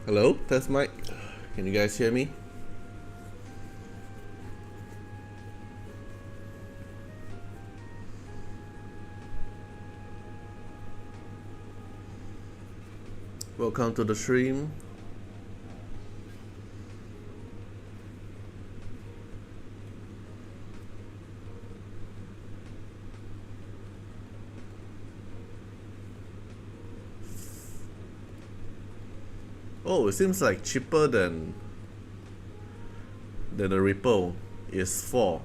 Hello, test mic. Can you guys hear me? Welcome to the stream. Oh, it seems like cheaper than the Ripple is 4.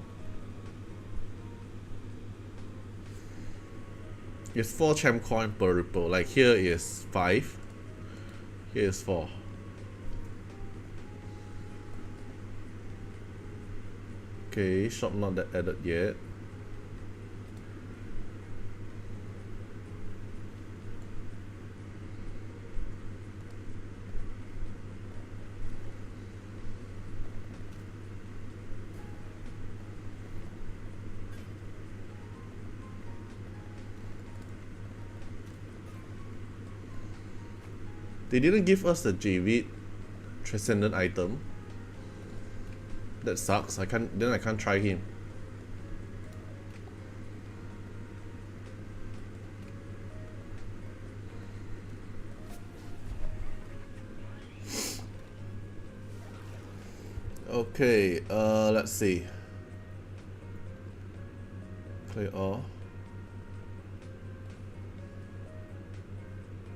It's 4 champ coin per Ripple. Like here is 5. Here is 4. Okay, shop not that added yet. They didn't give us the Javid Transcendence item. That sucks. I can't try him. Okay, let's see. Clear all.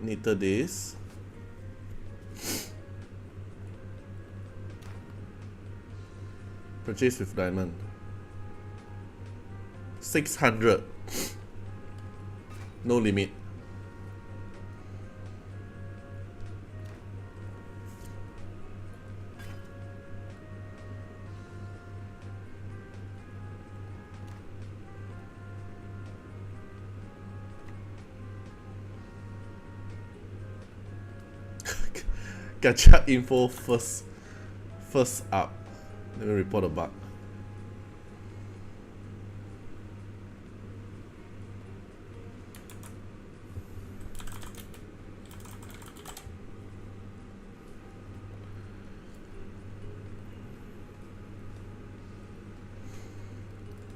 Neater this. Purchase with diamond. 600. No limit. Gacha info first up. Let me report a bug.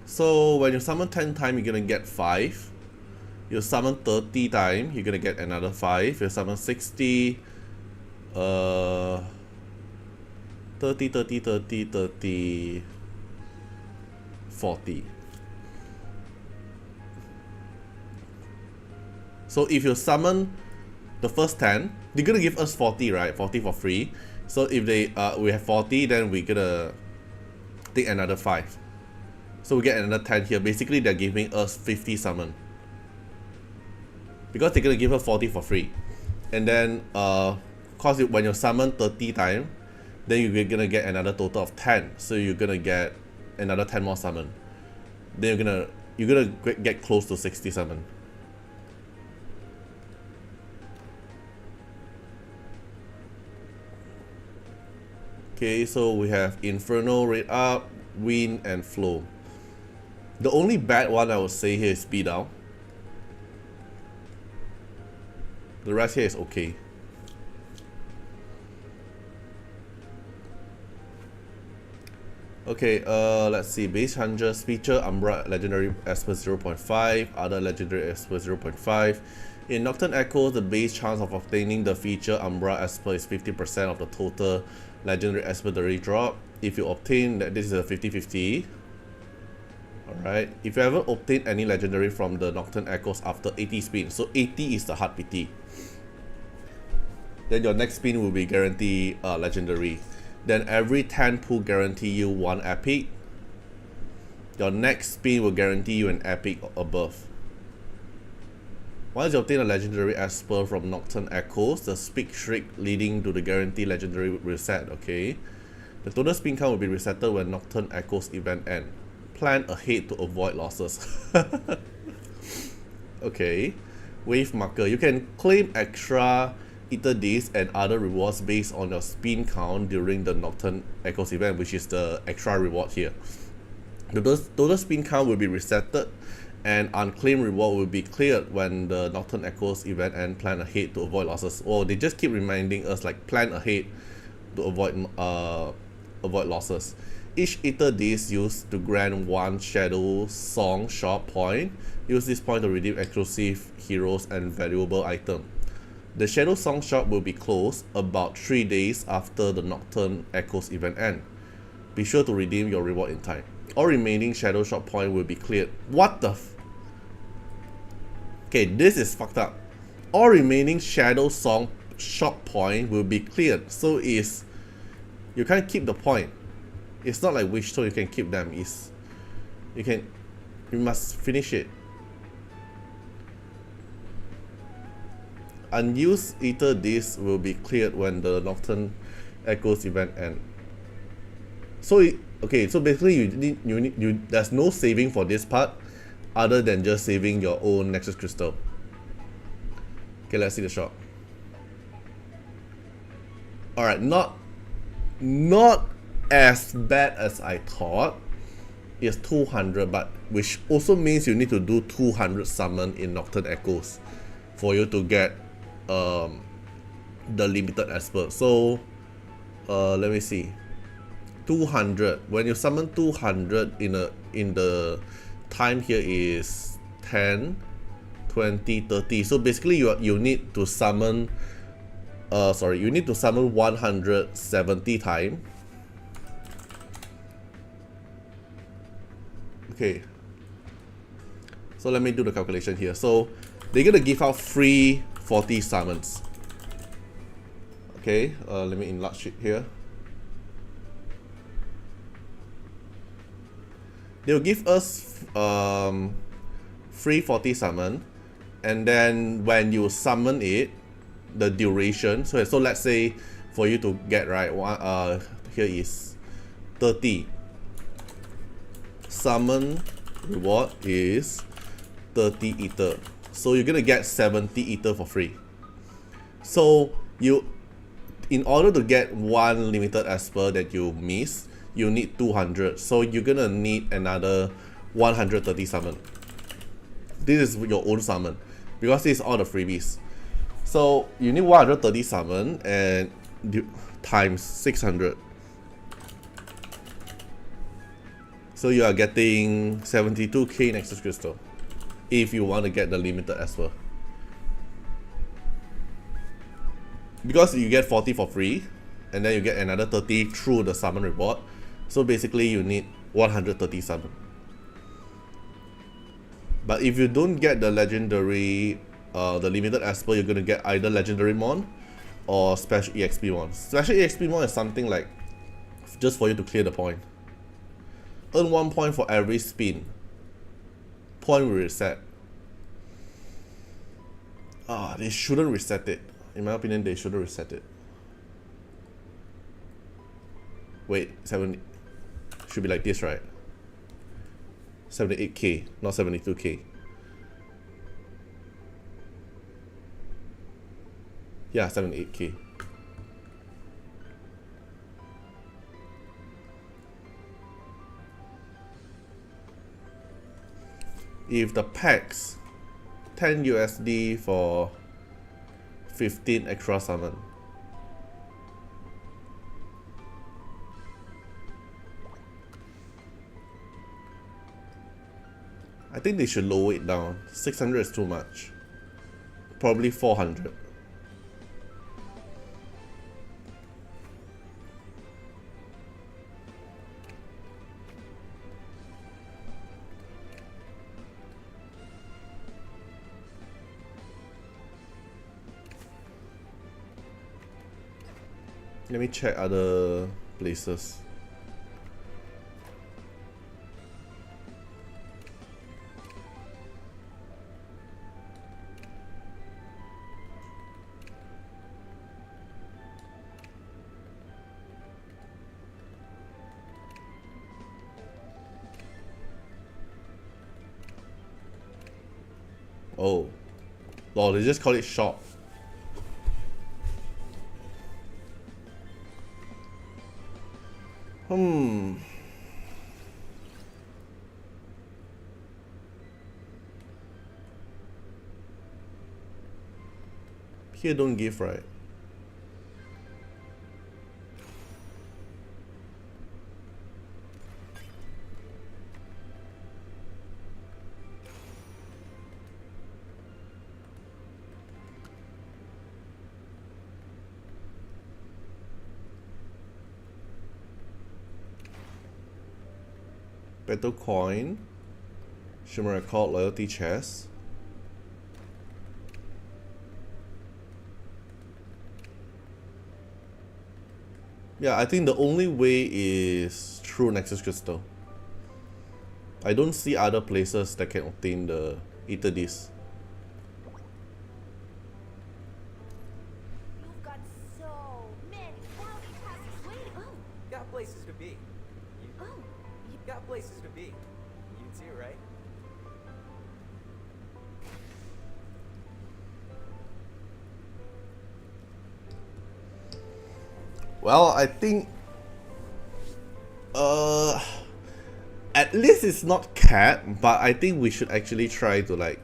So when you summon 10 times, you're gonna get 5. You summon 30 times, you're gonna get another 5. You summon 60, 30, 30, 30, 30, 40. So if you summon the first 10, they're gonna give us 40, right? 40 for free. So if they we have 40, then we're gonna take another 5. So we get another 10 here. Basically, they're giving us 50 summon. Because they're gonna give us 40 for free. And then cause when you summon 30 times, then you're gonna get another total of 10. So you're gonna get another 10 more summon. Then you're gonna get close to 60 summon. Okay, so we have Inferno, Rate Up, Wind, and Flow. The only bad one I would say here is Speed Down. The rest here is okay. Okay, let's see. Base changes feature Umbra legendary Esper 0.5, other legendary Esper 0.5. In Nocturne Echoes, the base chance of obtaining the feature Umbra Esper is 50% of the total legendary Esper drop. If you obtain that, this is a 50-50. Alright, if you haven't obtained any legendary from the Nocturne Echoes after 80 spin, so 80 is the hard PT, then your next spin will be guaranteed legendary. Then every 10 pull guarantee you 1 epic. Your next spin will guarantee you an epic or above. Once you obtain a legendary Esper from Nocturne Echoes, the Speak Shriek leading to the guaranteed legendary will reset, okay? The total spin count will be resetted when Nocturne Echoes event end. Plan ahead to avoid losses. Okay. Wave marker. You can claim extra Ether Days and other rewards based on your spin count during the Nocturne Echoes event, which is the extra reward here. The total spin count will be resetted and unclaimed reward will be cleared when the Nocturne Echoes event and plan ahead to avoid losses. Oh, they just keep reminding us like plan ahead to avoid losses. Each Ether Disc used to grant one Shadowsong shop point. Use this point to redeem exclusive heroes and valuable item. The Shadowsong shop will be closed about 3 days after the Nocturne Echoes event end. Be sure to redeem your reward in time. All remaining Shadow shop point will be cleared. What the Okay, this is fucked up. All remaining Shadowsong shop point will be cleared. So you can't keep the point. It's not like Wish, so you can keep them. You must finish it. Unused Ether Disc will be cleared when the Nocturne Echoes event ends. So so basically there's no saving for this part other than just saving your own Nexus Crystal. Okay, let's see the shop. Alright, not as bad as I thought. It's 200, but which also means you need to do 200 summon in Nocturne Echoes for you to get the limited Esper. So let me see. 200. When you summon 200 in the time here is 10, 20, 30. So basically you need to summon you need to summon 170 times. Okay. So let me do the calculation here. So they're gonna give out free 40 summons. Okay, let me enlarge it here. They'll give us free 40 summon, and then when you summon it, the duration. So let's say for you to get here is 30. Summon reward is 30 ether. So you're gonna get 70 ether for free. So in order to get one limited Esper that you miss, you need 200. So you're gonna need another 130 summon. This is your own summon because this is all the freebies. So you need 130 summon and times 600. So you are getting 72k Nexus Crystal if you want to get the limited Esper. Because you get 40 for free and then you get another 30 through the summon reward. So basically you need 130 summon. But if you don't get the legendary, the limited Esper, you're gonna get either legendary Mon or special EXP Mon. Special EXP Mon is something like just for you to clear the point. Earn 1 point for every spin. Point will reset. They shouldn't reset it. In my opinion, they shouldn't reset it. Wait, 70 should be like this, right? 78k, not 72k. Yeah, 78k. If the packs 10 USD for 15 extra summon. I think they should lower it down. 600 is too much. Probably 400. Let me check other places. Oh, lol, they just call it shop. Here don't give, right? Battle coin, Shimmer Record, loyalty chest. Yeah, I think the only way is through Nexus Crystal. I don't see other places that can obtain the Ether Disc. You've got so many quality tasks waiting. Oh, Got places to be. You got places to be. You too, right? Well, I think at least it's not capped, but I think we should actually try to like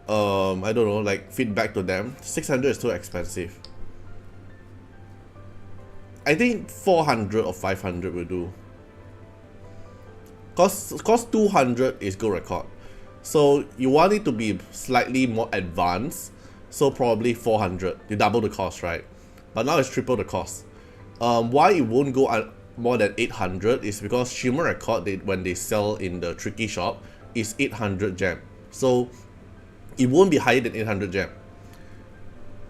I don't know, like feedback to them. 600 is too expensive. I think 400 or 500 will do. Cause 200 is gold record. So you want it to be slightly more advanced. So probably 400. You double the cost, right? But now it's triple the cost. Why it won't go more than 800 is because Shimmer Record, when they sell in the Tricky shop, is 800 gem. So it won't be higher than 800 gem.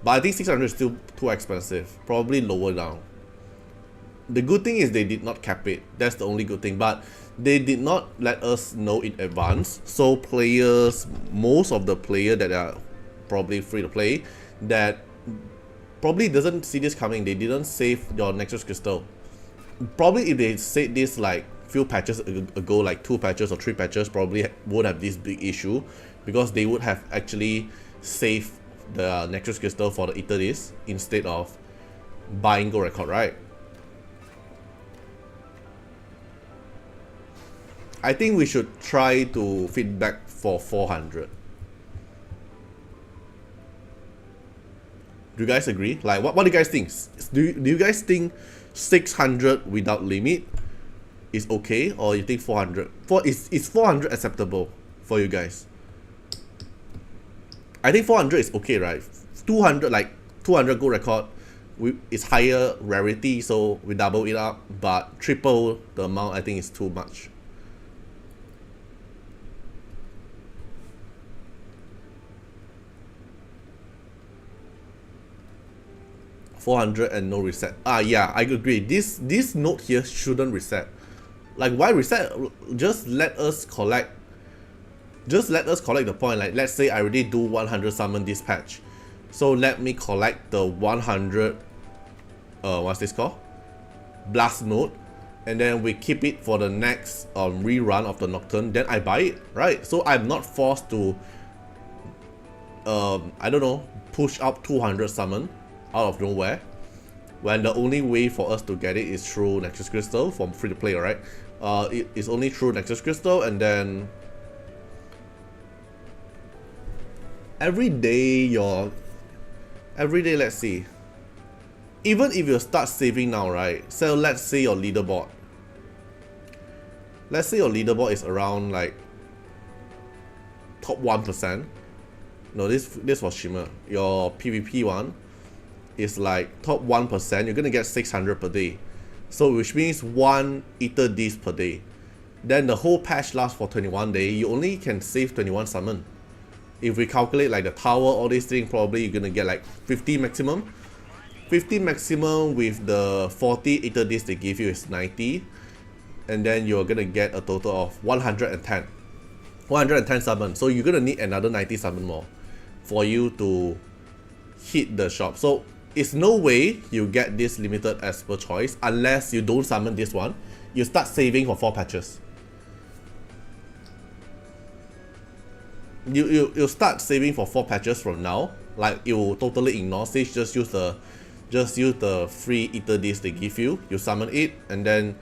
But I think 600 is still too expensive. Probably lower down. The good thing is they did not cap it. That's the only good thing. But they did not let us know in advance. So players, most of the players that are probably free to play, that probably doesn't see this coming. They didn't save your Nexus Crystal. Probably if they said this like few patches ago, like 2 patches or 3 patches, probably would have this big issue, because they would have actually saved the Nexus Crystal for the Ether Disc instead of buying gold record, right? I think we should try to feedback for 400. Do you guys agree? Like, what do you guys think? Do you guys think 600 without limit is okay, or you think 400? Is 400 acceptable for you guys? I think 400 is okay, right? 200, like 200 gold record, it's higher rarity, so we double it up, but triple the amount I think is too much. $400 and no reset. Yeah, I agree. This note here shouldn't reset. Like, why reset? Just let us collect. Just let us collect the point. Like, let's say I already do 100 summon this patch, so let me collect the 100. What's this called? Blast note, and then we keep it for the next rerun of the Nocturne. Then I buy it, right? So I'm not forced to I don't know, push up 200 summon out of nowhere, when the only way for us to get it is through Nexus Crystal from free to play, right? It is only through Nexus Crystal, and then every day, let's see, even if you start saving now, right? So let's say your leaderboard is around like top 1%. No, this was Shimmer. Your PvP one is like top 1%, you're gonna get 600 per day. So which means 1 Ether Disc per day. Then the whole patch lasts for 21 days. You only can save 21 summon. If we calculate like the tower, all these things, probably you're gonna get like 50 maximum. 50 maximum with the 40 Ether Disc they give you is 90. And then you're gonna get a total of 110. 110 summon. So you're gonna need another 90 summon more for you to hit the shop. So it's no way you get this limited Esper choice unless you don't summon this one. You start saving for 4 patches. You start saving for 4 patches from now. Like, you will totally ignore Sage. Just use the free Ether Disc they give you. You summon it, and then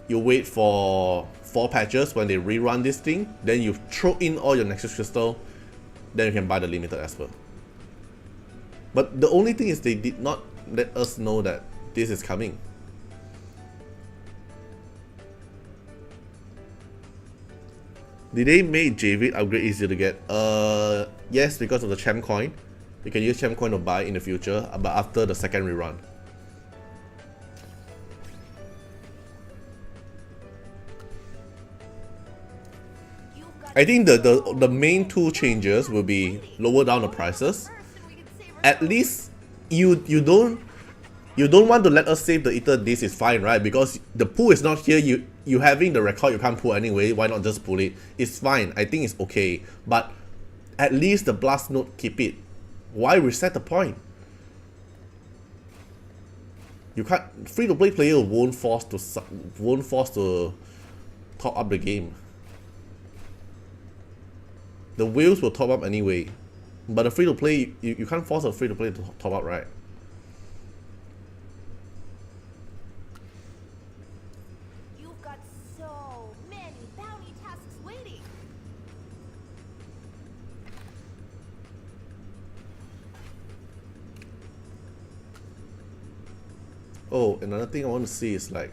you wait for 4 patches when they rerun this thing. Then you throw in all your Nexus Crystal. Then you can buy the limited Esper. But the only thing is they did not let us know that this is coming. Did they make Javid upgrade easier to get? Yes, because of the champ coin. You can use champ coin to buy in the future, but after the second rerun. I think the main two changes will be lower down the prices. At least you don't want to let us save the ether. This is fine, right? Because the pool is not here. You having the record, you can't pull anyway. Why not just pull it? It's fine. I think it's okay. But at least the blast node, keep it. Why reset the point? You can't. Free to play player won't force to top up the game. The whales will top up anyway, but the free to play, you can't force a free to play to top up, right? You've got so many bounty tasks waiting. Oh, another thing I want to see is like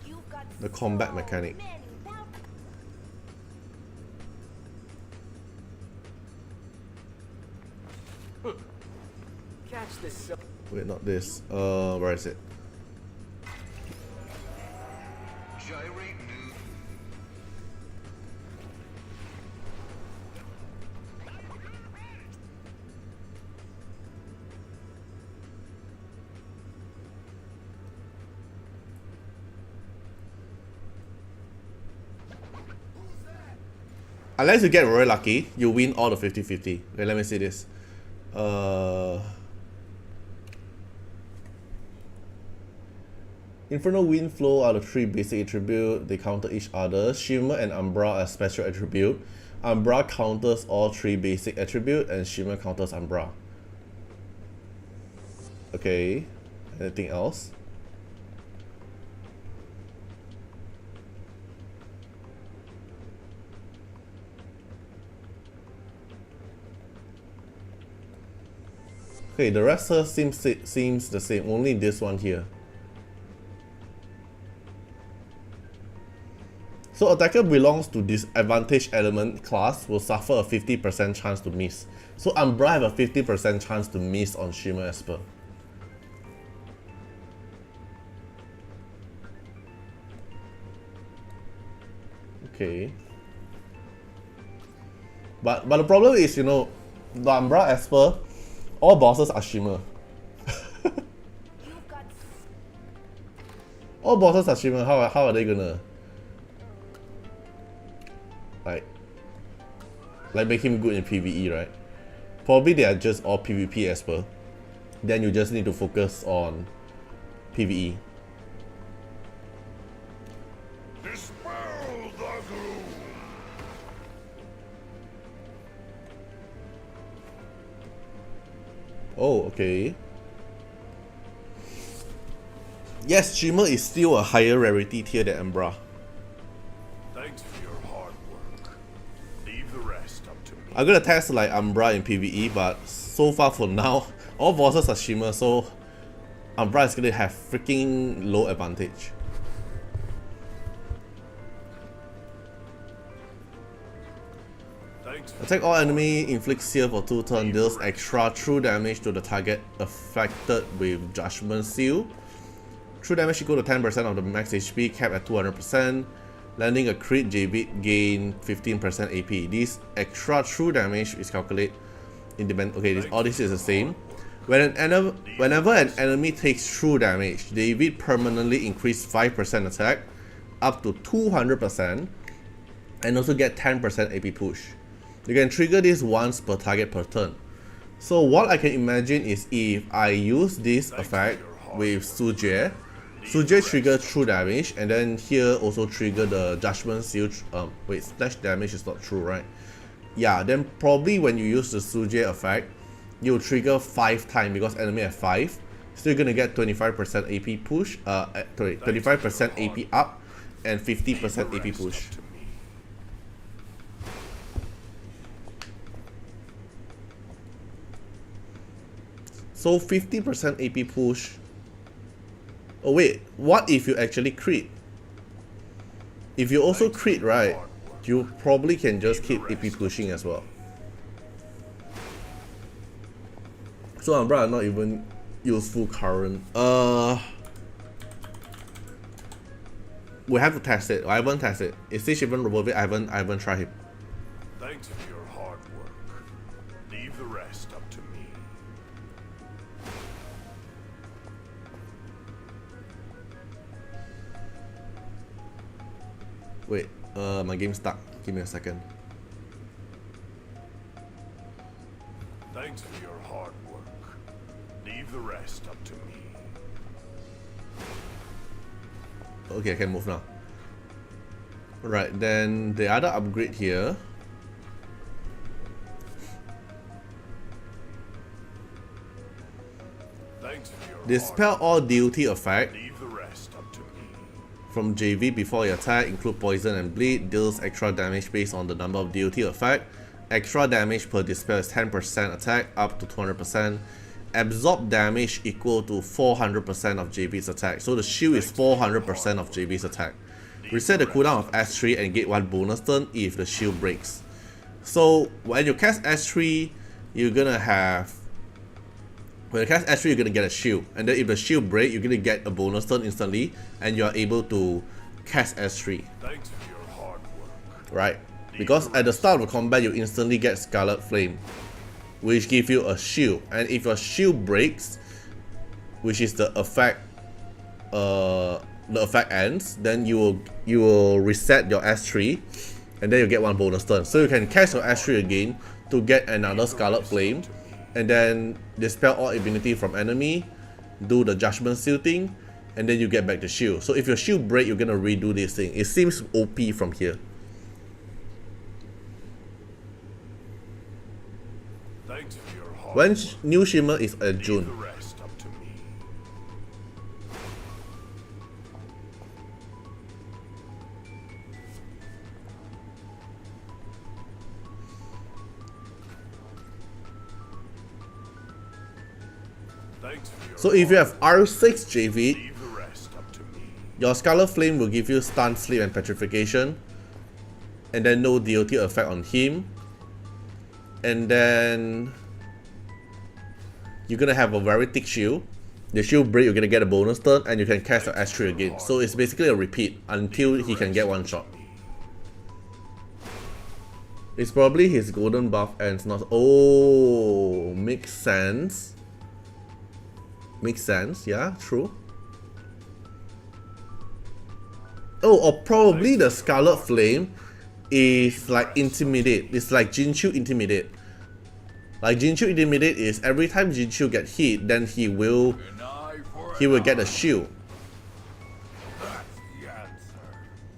You've got the combat so mechanic. many bounty. Catch this. Wait, not this. Where is it? Gyrate new. Unless you get very lucky, you win all the 50-50. Okay, let me see this. Infernal Wind Flow are the three basic attributes. They counter each other. Shimmer and Umbra are special attribute. Umbra counters all three basic attributes, and Shimmer counters Umbra. Okay, anything else? Okay, the rest here seems the same. Only this one here. So attacker belongs to disadvantage element class will suffer a 50% chance to miss. So Umbra have a 50% chance to miss on Shimmer Esper. Okay. But the problem is, you know, the Umbra Esper, all bosses are Shimmer. You've got All bosses are Shimmer. How are they gonna like make him good in PvE, right? Probably they are just all PvP Esper. Then you just need to focus on PvE. Dispel the gloom. Oh, okay. Yes, Shimmer is still a higher rarity tier than Umbra. Thanks for your hard work. Leave the rest up to me. I'm gonna test like Umbra in PvE, but so far for now, all bosses are Shimmer, so Umbra is gonna have freaking low advantage. Thanks for Attack all enemy inflicts here for 2 turns, deals extra true damage to the target affected with Judgment Seal. True damage equal to 10% of the max HP, capped at 200%. Landing a crit, Javid gain 15% AP. This extra true damage is calculated independent. Okay, all this is the same. Whenever an enemy takes true damage, Javid permanently increase 5% attack up to 200% and also get 10% AP push. You can trigger this once per target per turn. So what I can imagine is if I use this effect with Suje trigger true damage, and then here also trigger the Judgment Seal. Wait, splash damage is not true, right? Yeah, then probably when you use the Suje effect, you'll trigger 5 times because enemy have 5. So you're gonna get 25% AP push, 25% AP up and 50% AP push. So 50% AP push. Oh wait, what if you actually crit? If you also crit, right, you probably can just keep AP pushing as well. So Umbra are not even useful current. We have to test it. I haven't tested it. Is this even worth it? I haven't tried it. Thanks for your hard work. Leave the rest up to me. Wait, my game's stuck. Give me a second. Thanks for your hard work. Leave the rest up to me. Okay, I can move now. Right, then the other upgrade here. Thanks for your Dispel all duty effect Leave the rest up to me. from Javid before your attack, include poison and bleed, deals extra damage based on the number of duty effect. Extra damage per dispel is 10% attack up to 200%. Absorb damage equal to 400% of Javid's attack. So the shield is 400% of Javid's attack. Reset the cooldown of S3 and get 1 bonus turn if the shield breaks. So when you cast S3, you're gonna have... When you cast S3, you're gonna get a shield. And then if the shield breaks, you're gonna get a bonus turn instantly. And you are able to cast S3. Thanks for your hard work. Right? Because at the start of the combat, you instantly get Scarlet Flame, which gives you a shield. And if your shield breaks, which is the effect ends, then you will reset your S3 and then you get 1 bonus turn. So you can cast your S3 again to get another Scarlet Flame and then dispel all immunity from enemy, do the Judgment Seal thing, and then you get back the shield. So if your shield break, you're gonna redo this thing. It seems OP from here. Thanks for your hard When work. New Shimmer is at Leave the June. rest up to me. Thanks for your So if you have R6 Javid, Leave the rest up to me. your Scarlet Flame will give you stun, sleep, and petrification, and then no DOT effect on him. And then you're gonna have a very thick shield. The shield break, you're gonna get a bonus turn, and you can cast your S3 again. So it's basically a repeat until he can get 1 shot. It's probably his golden buff ends not. Oh, makes sense. Makes sense, yeah, true. Oh, or probably the Scarlet Flame is like Intimidate. It's like Jinchu Intimidate. Like Jinchu Intimidate is every time Jinchu get hit, then he will get a shield.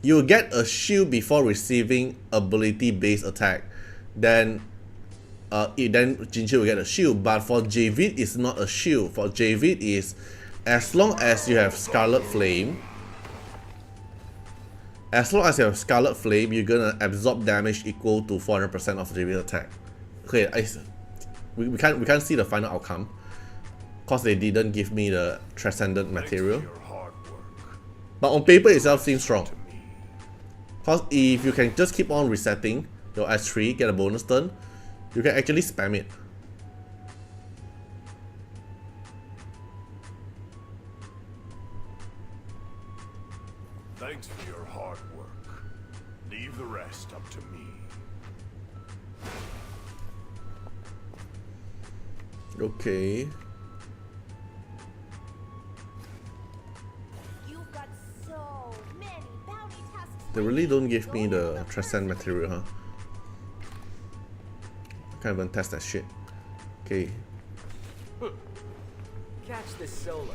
You will get a shield before receiving ability based attack. Then Jinchu will get a shield. But for Javid, it's not a shield. For Javid is as long as you have Scarlet Flame. As long as you have Scarlet Flame, you're gonna absorb damage equal to 400% of Javid's attack. Okay, we can't see the final outcome because they didn't give me the Transcendent material. Your hard work. But on paper itself seems strong. Because if you can just keep on resetting your S3, get a bonus turn, you can actually spam it. Thanks for your hard work. Leave the rest up to me. Okay. You've got so many bounty tasks. They really don't give me the Transcend material, huh? I can't even test that shit. Okay. Catch this solo,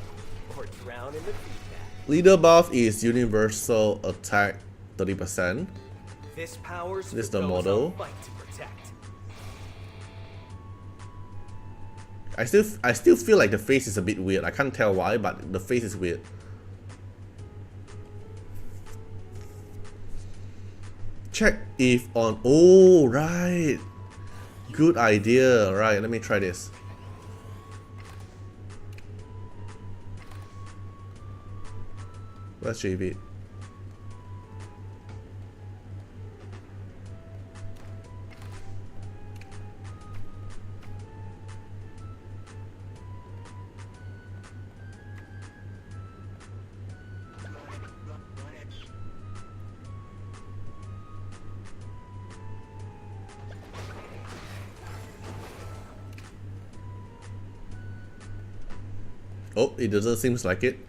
or drown in the feedback. Leader buff is universal attack 30%. This power's This is for the those model. on fight to protect. I still feel like the face is a bit weird. I can't tell why, but the face is weird. Check if on. Oh, right. Good idea. Right, let me try this. Where's Javid? Oh, it doesn't seem like it.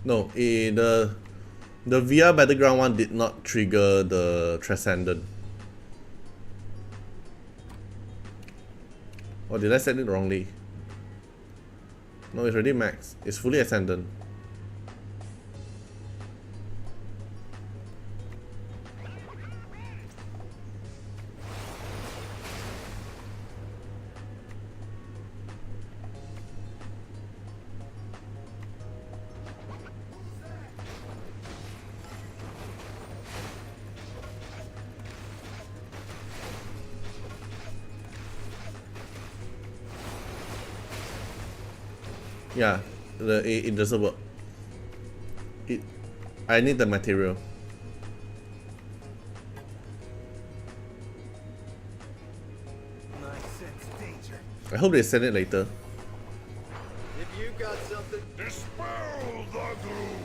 No, the VR battleground one did not trigger the Transcendence. Or did I set it wrongly? No, it's already max. It's fully Ascendant. Yeah, it doesn't work. I need the material. I hope they send it later. If you got something, Dispel the gloom.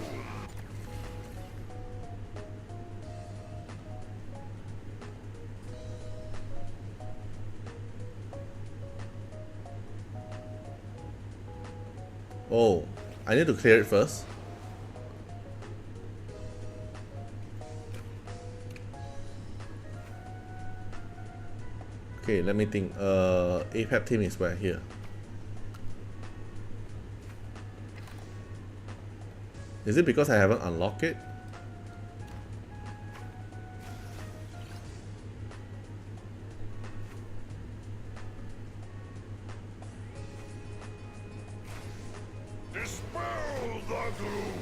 Oh, I need to clear it first. Okay, let me think. APAP team is where? Here. Is it because I haven't unlocked it? Dispel the gloom.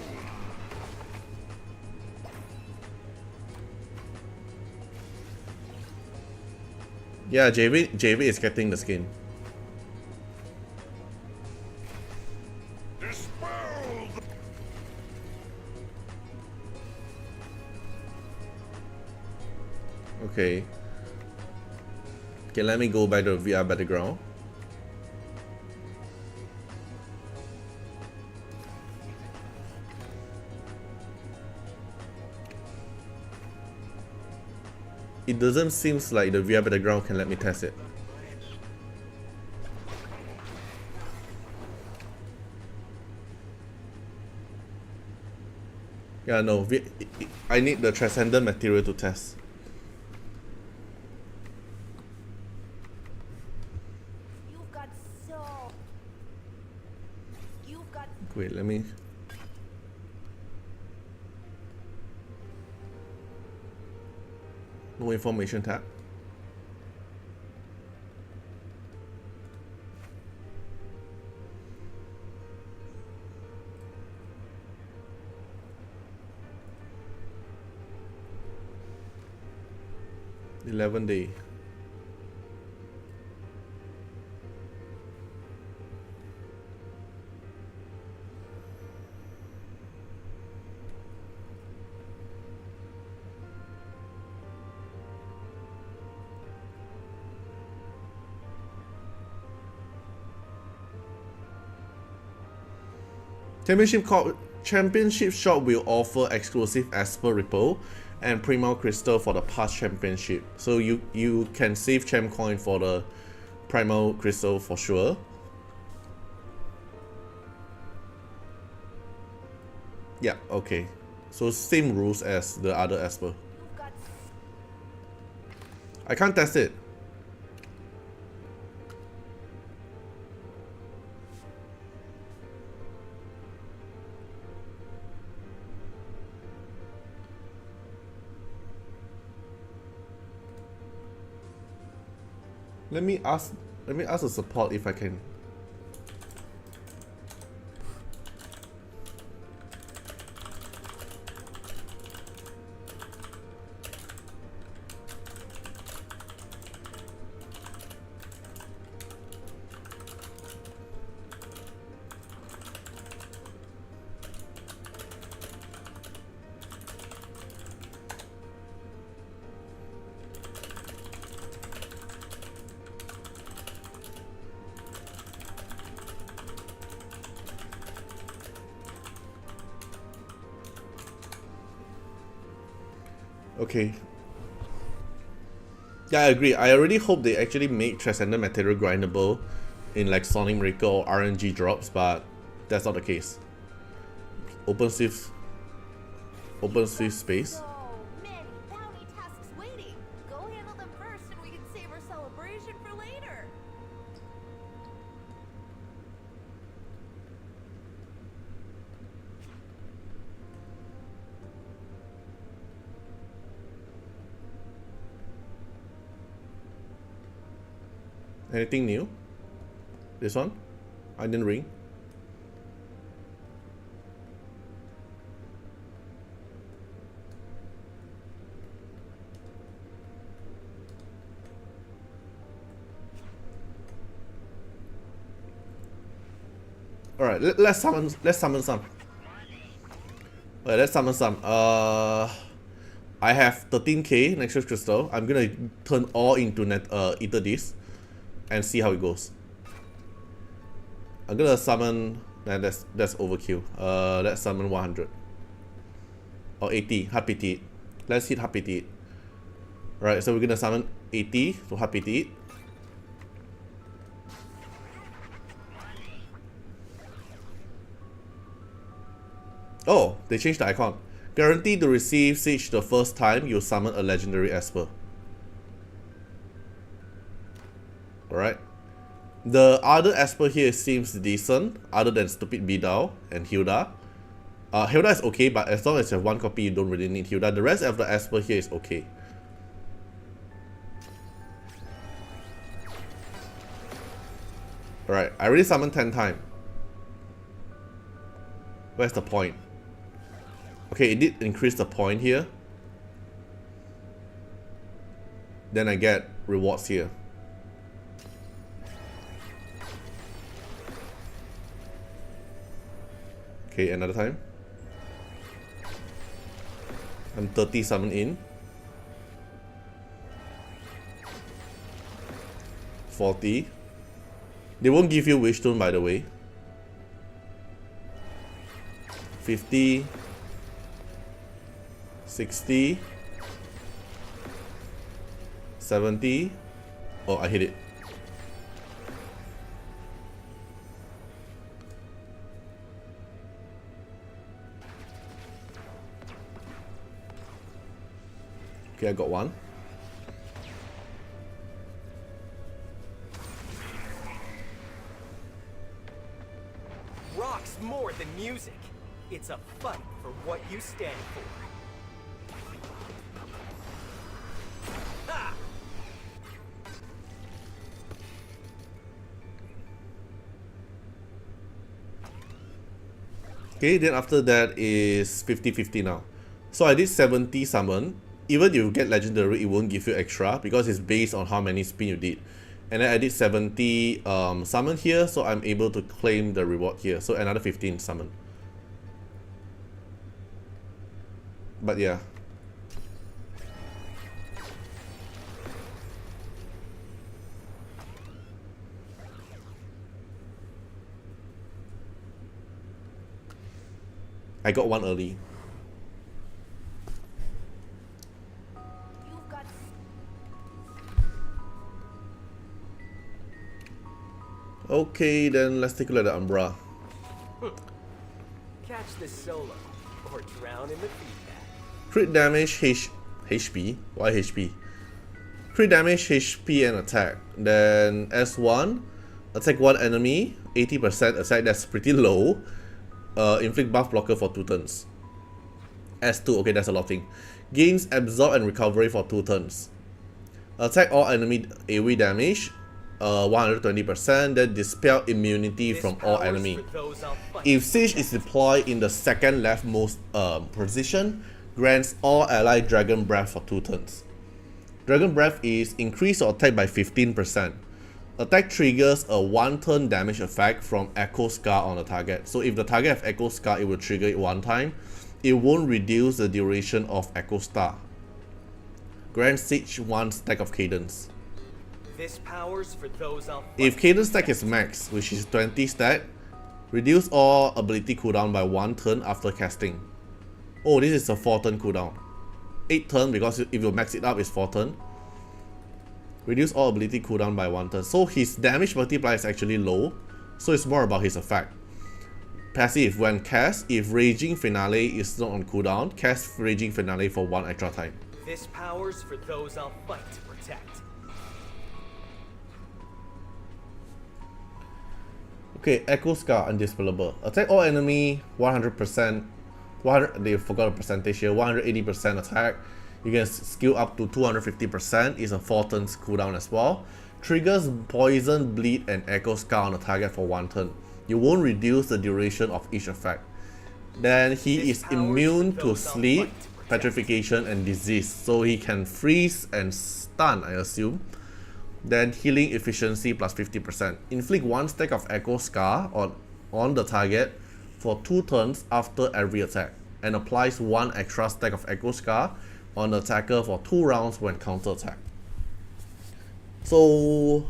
Yeah, Javid is getting the skin. Dispel the... Okay. Okay, let me go back to VR battleground. It doesn't seem like the VR battleground can let me test it. Yeah, no, I need the Transcendent material to test. Wait, let me... No information tab. $11 day. Championship shop will offer exclusive Esper Ripple and Primal Crystal for the past championship. So you can save champ coin for the Primal Crystal for sure. Yeah, okay. So same rules as the other Esper. I can't test it. Let me ask the support if I can. Okay. Yeah, I agree. I already hope they actually make Transcendent material grindable in like Sonic Miracle or RNG drops, but that's not the case. Open Swift space. So many bounty tasks waiting. Go handle them first and we can save our celebration for later. Anything new? This one? Onion ring. Alright, let's summon some. Alright, let's summon some. I have 13k Nexus Crystal. I'm gonna turn all into Ether Disc and see how it goes. I'm gonna summon. Nah, that's overkill. Let's summon 100 or 80. Hard PT. Let's hit Hard PT. Right, so we're gonna summon 80 to Hard PT. Oh, they changed the icon. Guaranteed to receive Siege the first time you summon a legendary Esper. Alright. The other Esper here seems decent, other than Stupid Bidao and Hilda. Hilda is okay, but as long as you have one copy, you don't really need Hilda. The rest of the Esper here is okay. Alright, I already summoned 10 times. Where's the point? Okay, it did increase the point here. Then I get rewards here. Okay, another time. I'm 30 summon in. 40. They won't give you Wish Stone, by the way. 50. 60. 70. Oh, I hit it. Okay, I got one. Rock's more than music. It's a fight for what you stand for. Ha! Okay, then after that is 50-50 now. So I did 70 summon. Even if you get legendary, it won't give you extra because it's based on how many spin you did. And then I did 70 summon here, so I'm able to claim the reward here. So another 15 summon. But yeah. I got one early. You've got Okay, then let's take a look at the Umbra. Catch this solo, or drown in the feedback. Crit damage HP. Why HP? Crit damage, HP, and attack. Then S1, attack one enemy, 80% attack. That's pretty low. Inflict buff blocker for 2 turns. S2, okay, that's a lot of thing. Gains absorb and recovery for 2 turns. Attack all enemy AoE damage, 120%. Then dispel immunity from all enemy. If Siege is deployed in the second leftmost position, grants all allied Dragon Breath for 2 turns. Dragon Breath is increase your attack by 15%. Attack triggers a 1-turn damage effect from Echo Scar on the target. So if the target have Echo Scar, it will trigger it 1 time. It won't reduce the duration of Echo Star. Grant Siege 1 stack of Cadence. This power's for those I'll If Cadence stack is max, which is 20 stack, reduce all ability cooldown by 1 turn after casting. Oh, this is a 4-turn cooldown. 8 turns because if you max it up, it's 4 turns. Reduce all ability cooldown by 1 turn. So his damage multiplier is actually low, so it's more about his effect. Passive, when cast, if Raging Finale is not on cooldown, cast Raging Finale for 1 extra time. This power's for those I'll fight to protect. Okay, Echo Scar, Undispellable. Attack all enemy 100%. They forgot a percentage here. 180% attack. You can skill up to 250%. It's a 4 turns cooldown as well. Triggers Poison, Bleed, and Echo Scar on the target for 1 turn. You won't reduce the duration of each effect. Then he is immune to sleep, petrification, and disease. So he can freeze and stun, I assume. Then healing efficiency plus 50%. Inflict 1 stack of Echo Scar on the target for 2 turns after every attack, and applies 1 extra stack of Echo Scar on the attacker for 2 rounds when counter attack. So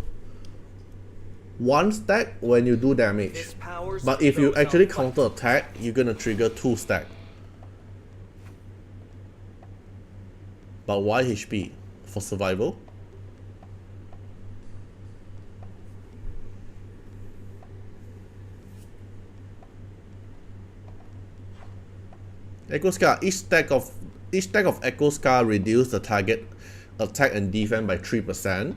1 stack when you do damage, but if you actually counter attack, you're gonna trigger 2 stack. But why HP? For survival? Echo Scar. Each stack of Echo Scar reduce the target attack and defense by 3%.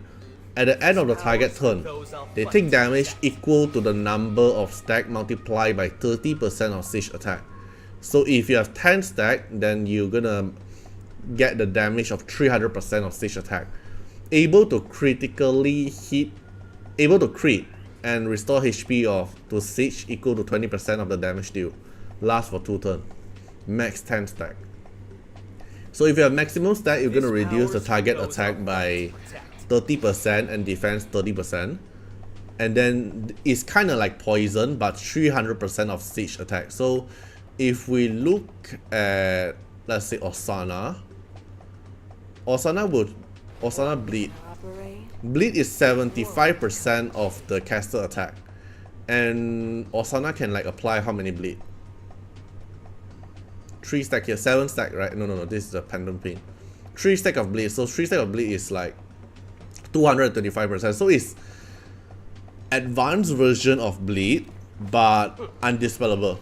At the end of the target turn, they take damage equal to the number of stack multiplied by 30% of siege attack. So if you have 10 stack, then you're gonna get the damage of 300% of siege attack. Able to crit and restore HP to siege equal to 20% of the damage deal. Last for 2 turns. Max 10 stack. So if you have maximum stack, you're gonna reduce the target attack by 30% and defense 30%. And then it's kind of like poison, but 300% of siege attack. So if we look at, let's say, Osana Bleed. Bleed is 75% of the caster attack. And Osana can like apply how many bleed? 3 stack here, 7 stack, right? No, this is a Pendant Pin. 3 stack of bleed, so 3 stack of bleed is like 225%. So it's advanced version of bleed, but undispellable.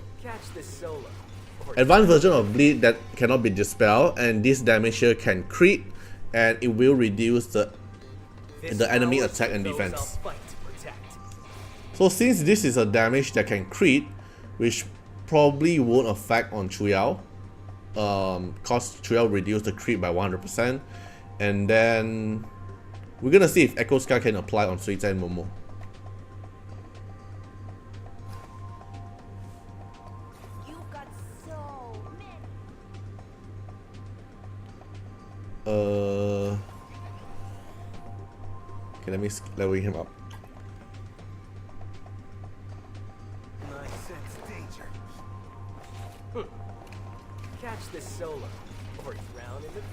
Advanced version of bleed that cannot be dispelled, and this damage here can crit, and it will reduce the enemy attack and defense. So since this is a damage that can crit, which probably won't affect on Chuyao, cause Chuyao reduce the crit by 100%, and then we're gonna see if Echo Scar can apply on Suita and Momo. You've got so many. Okay, let me level him up. I sense danger. Catch this solo, or drown in the deep.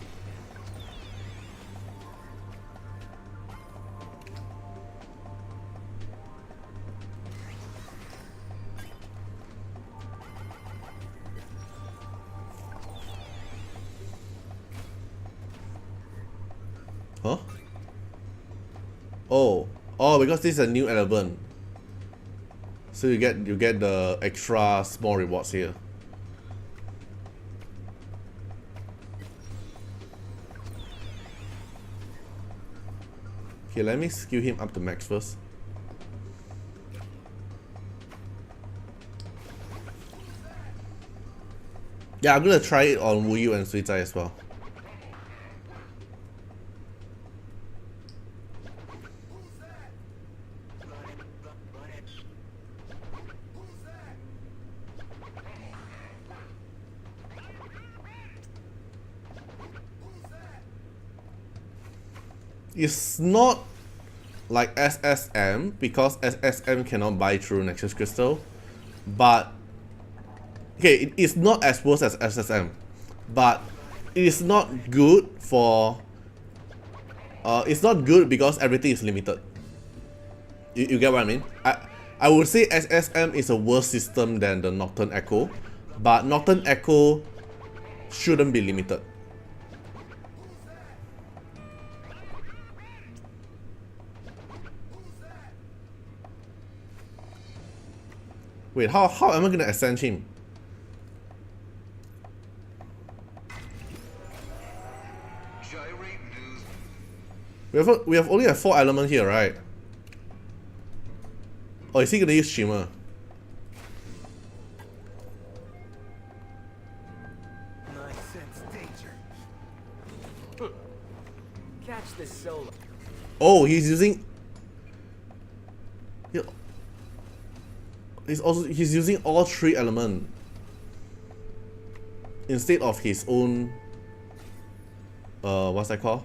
Huh? Oh, because this is a new element. So you get the extra small rewards here. Okay, let me skill him up to max first. Yeah, I'm gonna try it on Wu Yu and Suita as well. It's not like SSM because SSM cannot buy through Nexus Crystal, but okay, it's not as worse as SSM, but it is not good for. It's not good because everything is limited. You get what I mean? I would say SSM is a worse system than the Nocturne Echo, but Nocturne Echo shouldn't be limited. Wait, how am I gonna ascend him? We have only 4 elements here, right? Oh, is he gonna use Shimmer? I sense danger. Catch this solo. Oh, he's using. He's using all 3 elements instead of his own. What's that called?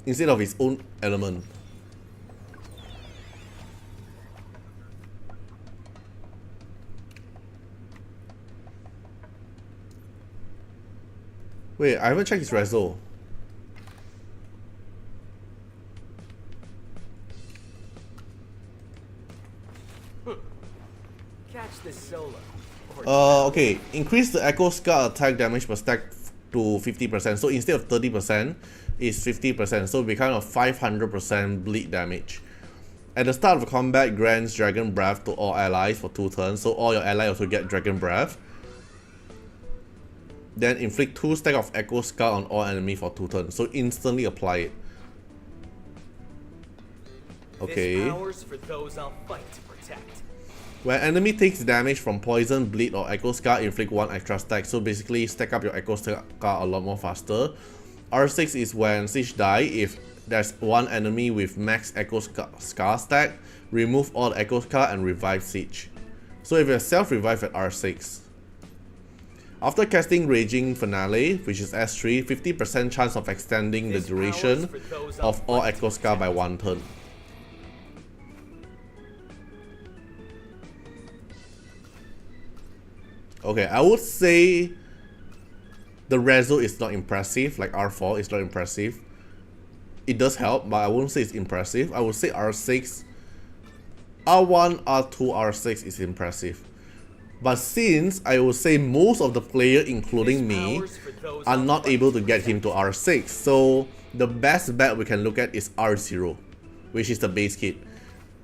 Instead of his own element. Wait, I haven't checked his reso. Catch this solo. Okay. Increase the Echo Scar attack damage per stack to 50%. So instead of 30%, it's 50%. So it becomes a 500% bleed damage. At the start of combat, grants Dragon Breath to all allies for 2 turns. So all your allies also get Dragon Breath. Then inflict 2 stack of Echo Scar on all enemy for 2 turns. So instantly apply it. Okay. This power's for those I'll fight to protect. When enemy takes damage from poison, bleed, or Echo Scar, inflict 1 extra stack. So basically, stack up your Echo Scar a lot more faster. R6 is when Siege die. If there's 1 enemy with max Echo Scar stack, remove all the Echo Scar and revive Siege. So if you self-revive at R6. After casting Raging Finale, which is S3, 50% chance of extending the duration of all Echo Scar by 1 turn. Okay, I would say the reso is not impressive, like R4 is not impressive. It does help, but I wouldn't say it's impressive. I would say R6, R1, R2, R6 is impressive. But since I would say most of the player, including me, are not able to get him to R6, so the best bet we can look at is R0, which is the base kit.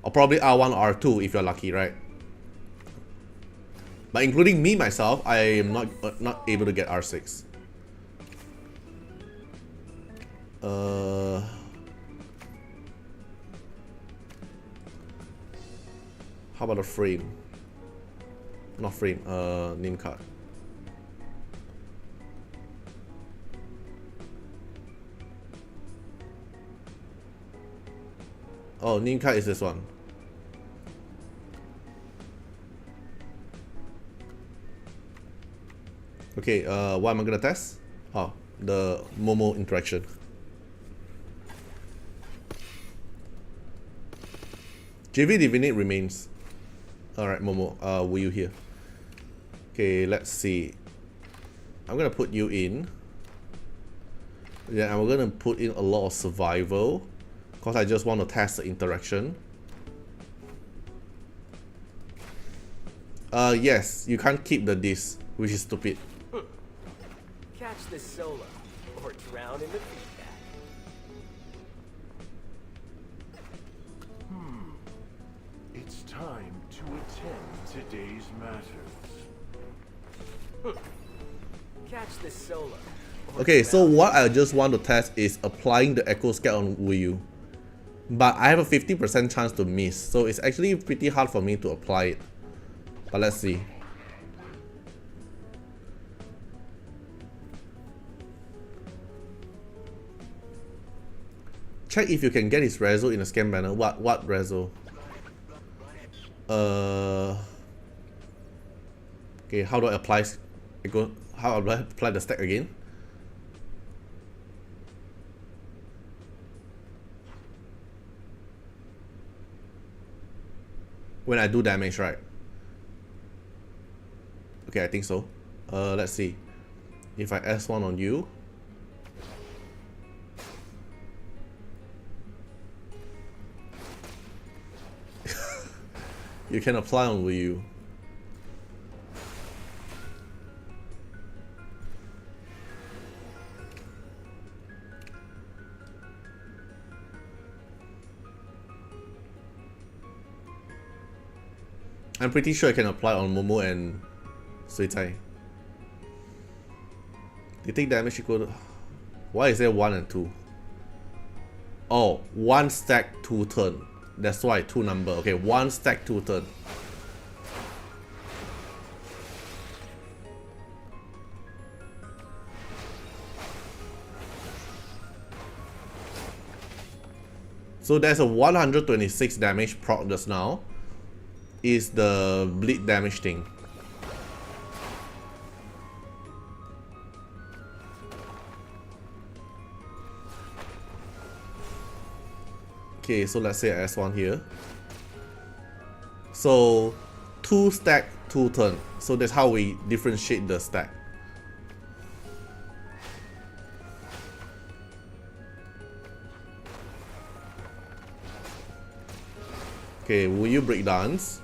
Or probably R1 or R2 if you're lucky, right? But including me myself, I am not able to get R6. How about a frame? Not frame, name card. Oh, name card is this one. Okay, what am I gonna test? Oh, the Momo interaction. Javid Divinate remains. Alright, Momo, were you here? Okay, let's see. I'm gonna put you in. Yeah, I'm gonna put in a lot of survival because I just want to test the interaction. Yes, you can't keep the disc, which is stupid. Catch this solo, or drown in the feedback. It's time to attend today's matters. Catch this solo. Okay, so what I just want to test is applying the Echo Scat on Wuyu. But I have a 50% chance to miss, so it's actually pretty hard for me to apply it. But let's see. Check if you can get his reso in a scan banner. What reso? Okay, how do I apply how do I apply the stack again? When I do damage, right? Okay, I think so. Let's see. If I S1 on you. You can apply on Wuyu. I'm pretty sure I can apply on Momo and Suicai. They take damage equal to... Why is there 1 and 2? Oh, 1 stack 2 turn. That's why 2 number. Okay, 1 stack 2 turn. So there's a 126 damage proc just now. Is the bleed damage thing. Okay, so let's say S1 here. So 2 stack 2 turn. So that's how we differentiate the stack. Okay, will you break dance?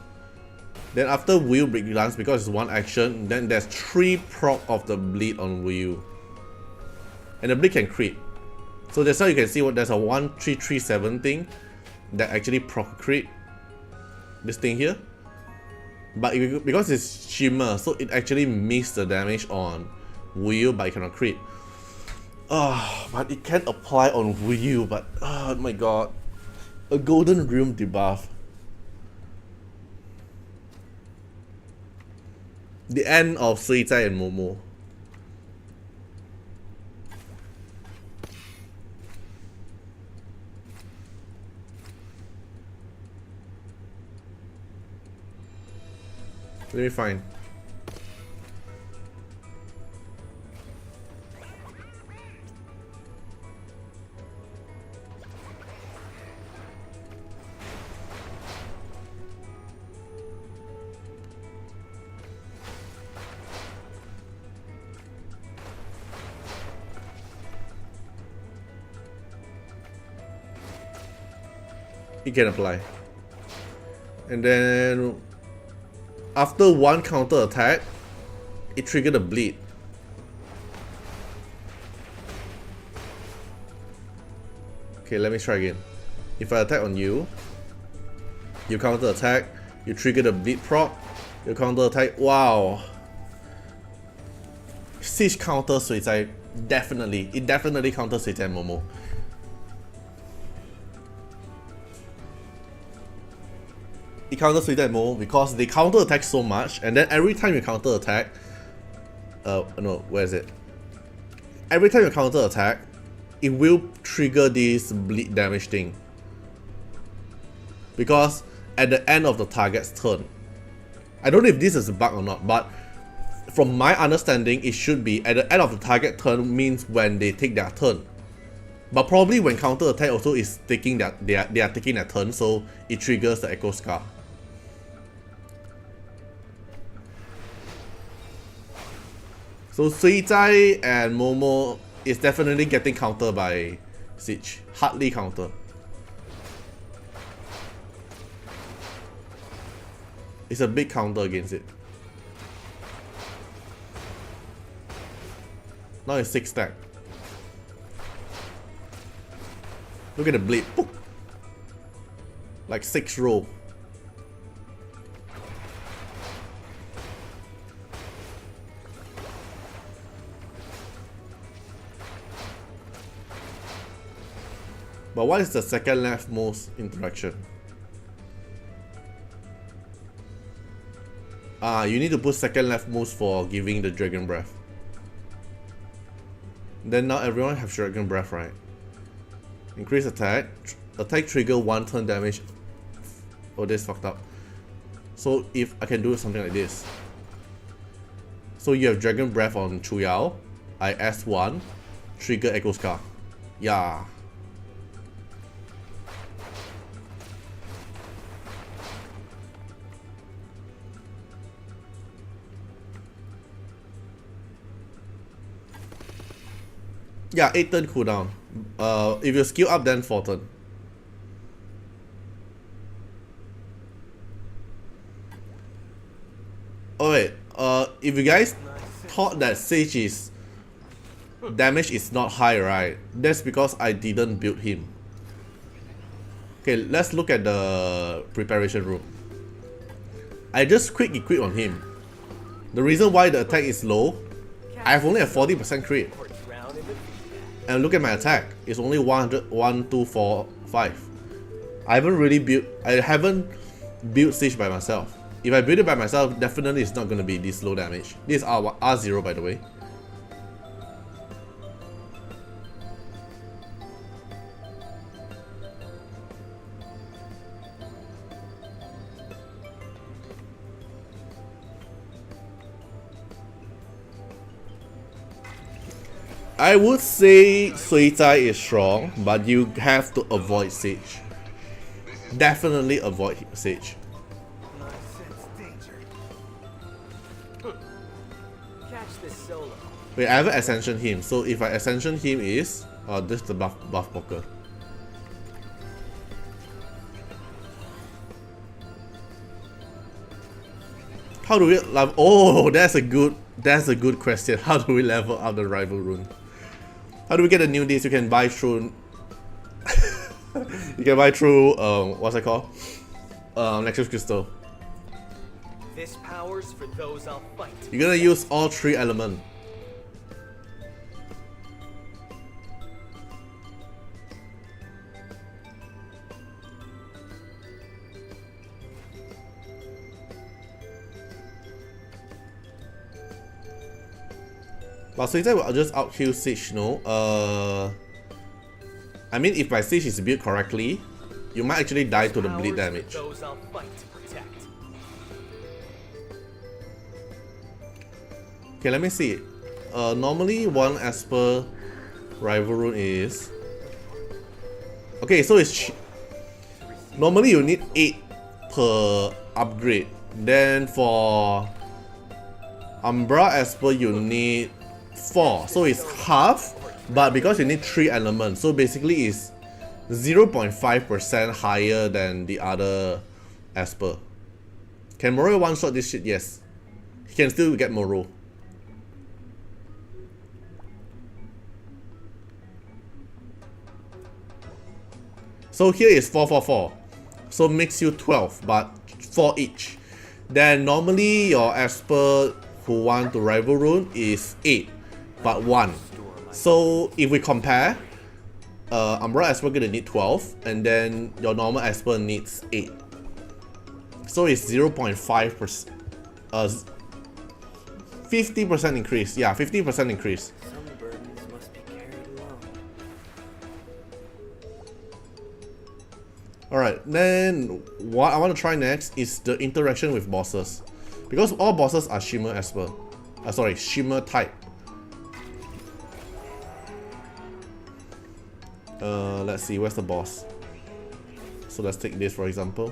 Then after Will Break Dance, because it's 1 action, then there's 3 proc of the bleed on Will. And the bleed can crit. So that's how you can see what there's a 1337 thing that actually proc crit. This thing here. But because it's Shimmer, so it actually missed the damage on Will, but it cannot crit. But it can apply on Will, but oh my god. A Golden Realm debuff. The end of Suicai and Momo. Let me find. It can apply. And then after 1 counter attack, it triggered a bleed. Okay, let me try again. If I attack on you, you counter attack, you trigger the bleed proc, you counter attack. Wow. Siege counter Suicai, definitely. It definitely counters Suicai and Momo. It counters Suicai and Momo because they counter attack so much, and then every time you counter attack, no, where is it? Every time you counter attack, it will trigger this bleed damage thing. Because at the end of the target's turn, I don't know if this is a bug or not, but from my understanding, it should be at the end of the target turn means when they take their turn. But probably when counter attack also is taking that they are taking their turn, so it triggers the Echo Scar. So Suicai and Momo is definitely getting countered by Siege. Hardly counter. It's a big counter against it. Now it's 6 stack. Look at the blade. Poof. Like 6 row. But what is the second leftmost interaction? You need to put second leftmost for giving the Dragon Breath. Then now everyone have Dragon Breath, right? Increase attack. Attack trigger 1 turn damage. Oh, this fucked up. So if I can do something like this. So you have Dragon Breath on Chuyao. I S1. Trigger Echo Scar. Yeah. Yeah, 8 turn cooldown. If you skill up, then 4 turn. Oh wait, if you guys thought that Sage's damage is not high, right? That's because I didn't build him. Okay, let's look at the preparation room. I just quick equip on him. The reason why the attack is low, I have only a 40% crit. And look at my attack, it's only 100, 1, 2, 4, 5. I haven't built Siege by myself. If I build it by myself, definitely it's not going to be this low damage. This is R0 by the way. I would say Suitai is strong, but you have to avoid Siege. Definitely avoid Siege. Catch this solo. Wait, I haven't Ascension him, so if I Ascension him is... Oh, this is the buff poker. How do we level? Oh, that's a good question. How do we level up the rival rune? How do we get the new deeds? You can buy through. You can buy through what's it called? Nexus Crystal. This power's for those I'll fight. You're gonna use all 3 elements. But so I'll just out-heal Siege, no? I mean, if my Siege is built correctly, you might actually die to the bleed damage. Those I'll fight to protect. Okay, let me see. Normally one Esper rival rune is... Okay, so it's... Normally you need 8 per upgrade. Then for Umbra Esper you need 4, so it's half, but because you need 3 elements, so basically it's 0.5% higher than the other Esper. Can Moro one-shot this shit? Yes. He can still get Moro. So here is 4, 4, 4. So makes you 12, but 4 each. Then normally your Esper who want to rival rune is 8. But 1. So if we compare, Umbra Esper gonna need 12, and then your normal Esper needs 8. So it's 0.5%, 50% increase. Yeah, 50% increase. Some burdens must be carried alone. Alright, then what I want to try next is the interaction with bosses, because all bosses are Shimmer Esper. Sorry, Shimmer type. Let's see, where's the boss? So let's take this for example.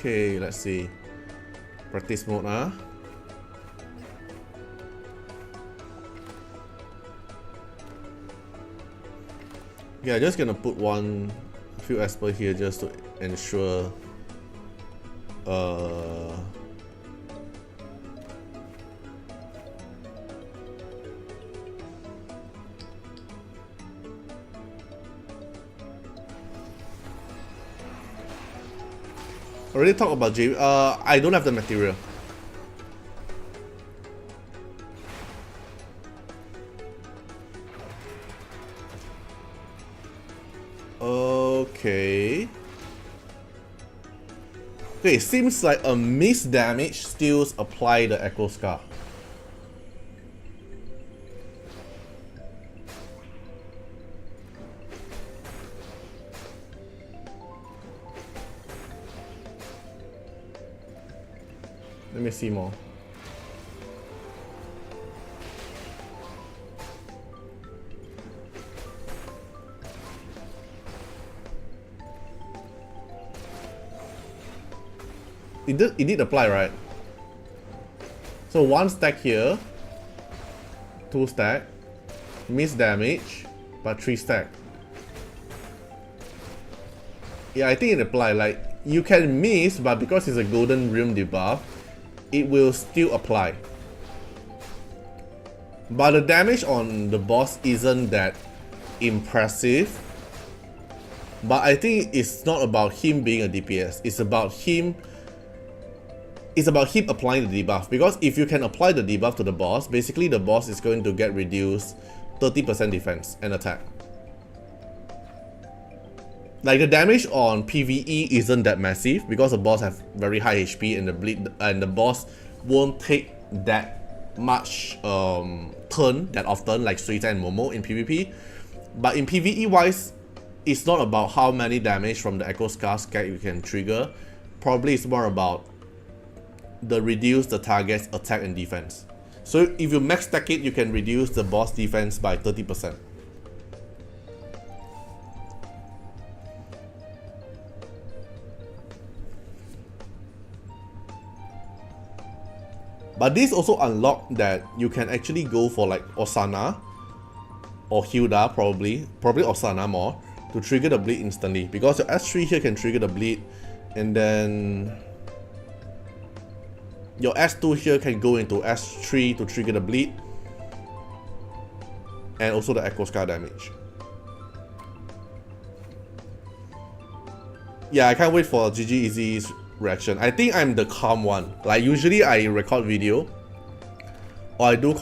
Okay, let's see. Practice mode, huh? Yeah, just gonna put few Esper here just to ensure already talked about Javid. I don't have the material. Okay. Okay, seems like a miss damage still apply the Echo Scar. Let me see more. it did apply, right? So 1 stack here, 2 stack, miss damage, but 3 stack. Yeah, I think it applied. Like, you can miss, but because it's a golden realm debuff, it will still apply. But the damage on the boss isn't that impressive. But I think it's not about him being a DPS. It's about him applying the debuff. Because if you can apply the debuff to the boss, basically the boss is going to get reduced 30% defense and attack. Like, the damage on PvE isn't that massive because the boss have very high HP and the boss won't take that much turn that often like Suita and Momo in PvP. But in PvE wise, it's not about how many damage from the Echo Scar skag you can trigger. Probably it's more about reduce the target's attack and defense. So if you max stack it, you can reduce the boss defense by 30%. But this also unlocked that you can actually go for like Osana or Hilda, probably Osana more, to trigger the bleed instantly. Because your S3 here can trigger the bleed, and then your S2 here can go into S3 to trigger the bleed, and also the Echo Scar damage. Yeah, I can't wait for GG Easy's reaction. I think I'm the calm one. Like, usually I record video or I do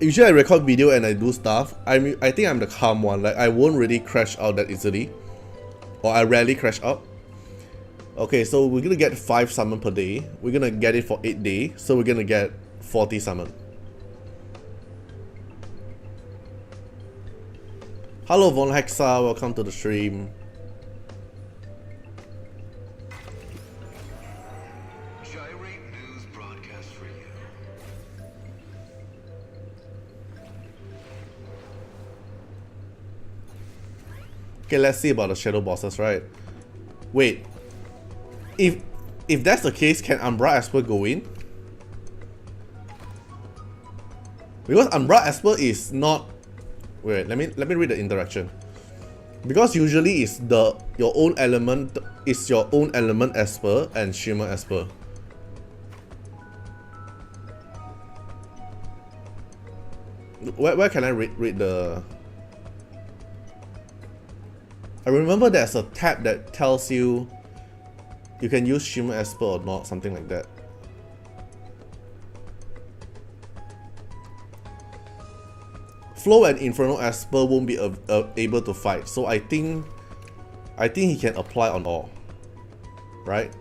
usually I record video and I do stuff. I think I'm the calm one. Like, I won't really crash out that easily, or I rarely crash out. Okay, so we're gonna get 5 summon per day. We're gonna get it for 8 days, so we're gonna get 40 summon. Hello Von Hexa, welcome to the stream. Gyrate news broadcast for you. Okay, let's see about the shadow bosses, right? Wait. If that's the case, can Umbra Esper go in? Because Umbra Esper is not. Wait, let me read the interaction. Because usually it's your own element Esper and Shimmer Esper. Where can I read the? I remember there's a tab that tells you can use Shimmer Esper or not, something like that. Flow and Inferno Esper won't be able to fight, so I think he can apply on all, right?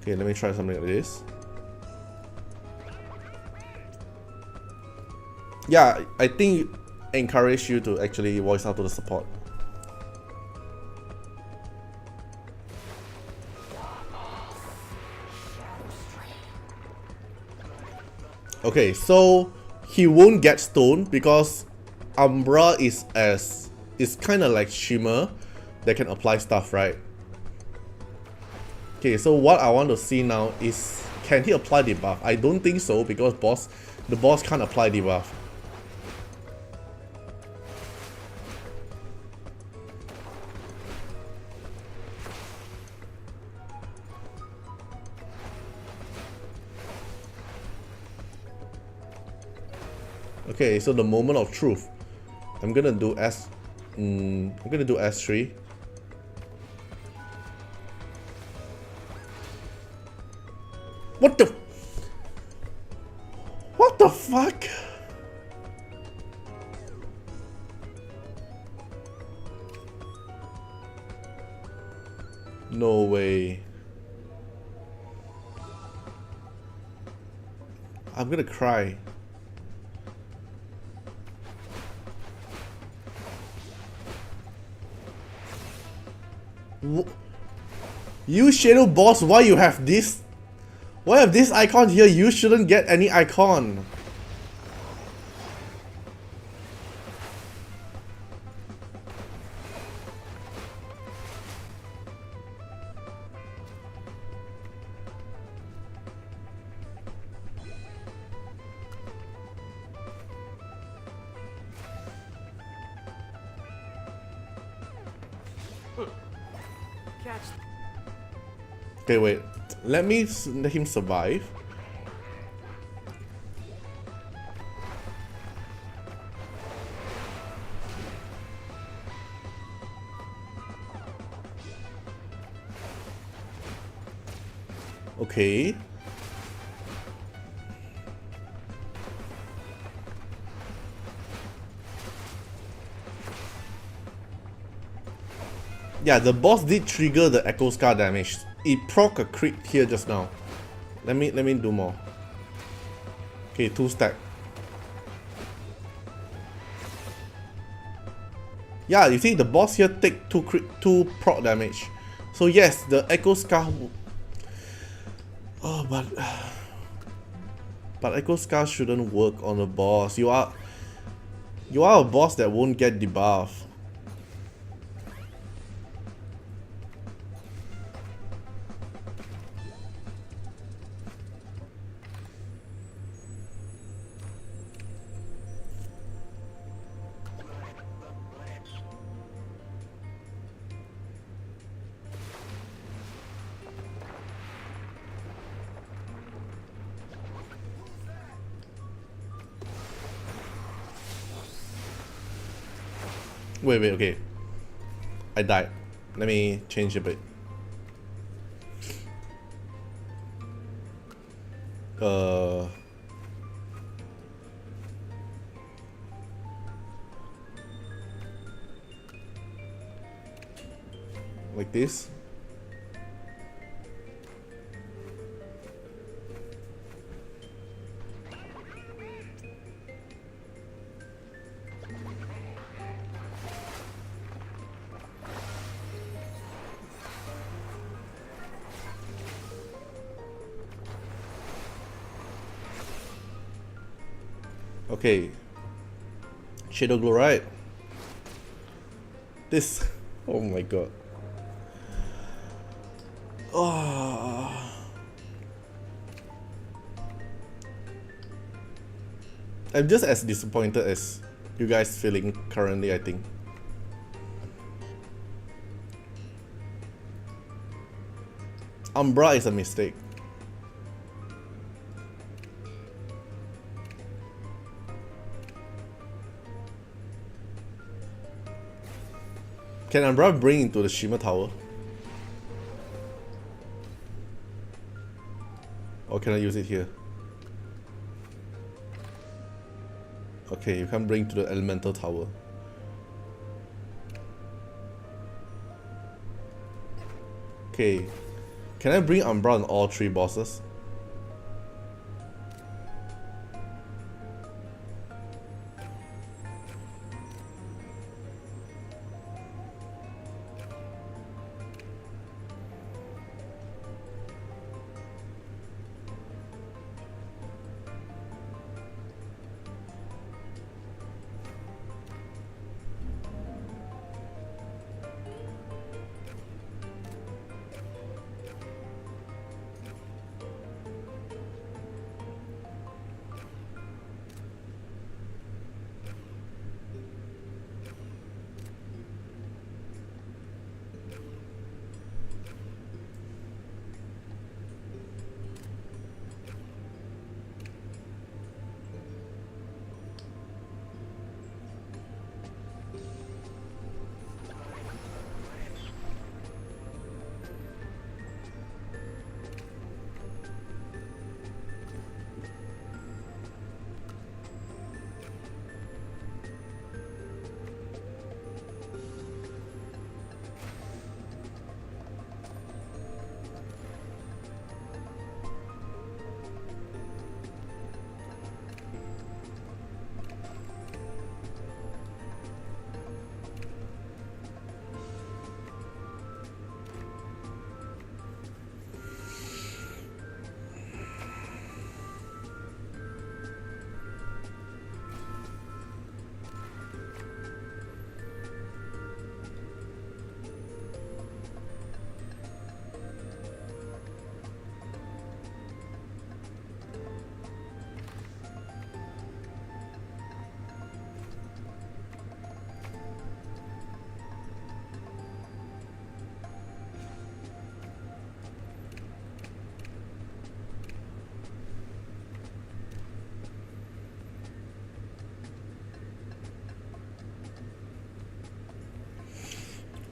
Okay, let me try something like this. Yeah, I think encourage you to actually voice out to the support. Okay, so he won't get stoned because Umbra is kind of like Shimmer that can apply stuff, right? Okay, so what I want to see now is, can he apply debuff? I don't think so because the boss can't apply debuff. Okay, so the moment of truth. I'm gonna do S3. What the fuck? No way. I'm gonna cry. You Shadow Boss, why have this icon here? You shouldn't get any icon. Catch. Okay, wait. Let him survive. Okay. Yeah, the boss did trigger the Echo Scar damage. It proc a crit here just now. Let me do more. Okay, 2 stack. Yeah, you see the boss here take 2 proc damage. So yes, the Echo Scar. Oh, but Echo Scar shouldn't work on a boss. You are a boss that won't get debuff. Wait, okay. I died. Let me change a bit. Like this. Okay. Shadowglow, right? This. Oh my god. Oh. I'm just as disappointed as you guys feeling currently, I think. Umbra is a mistake. Can Umbra bring into the Shimmer Tower? Or can I use it here? Okay, you can't bring to the Elemental Tower. Okay. Can I bring Umbra on all 3 bosses?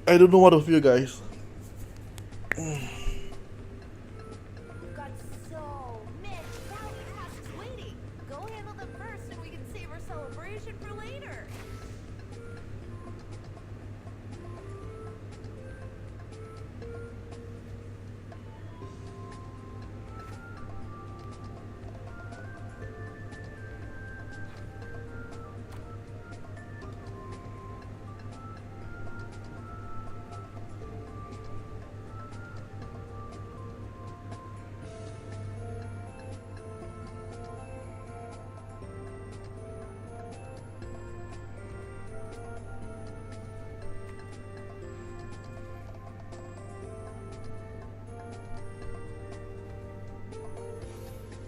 I don't know what to feel, guys. We've got so many bounty tasks waiting. Go handle them first and we can save our celebration for later.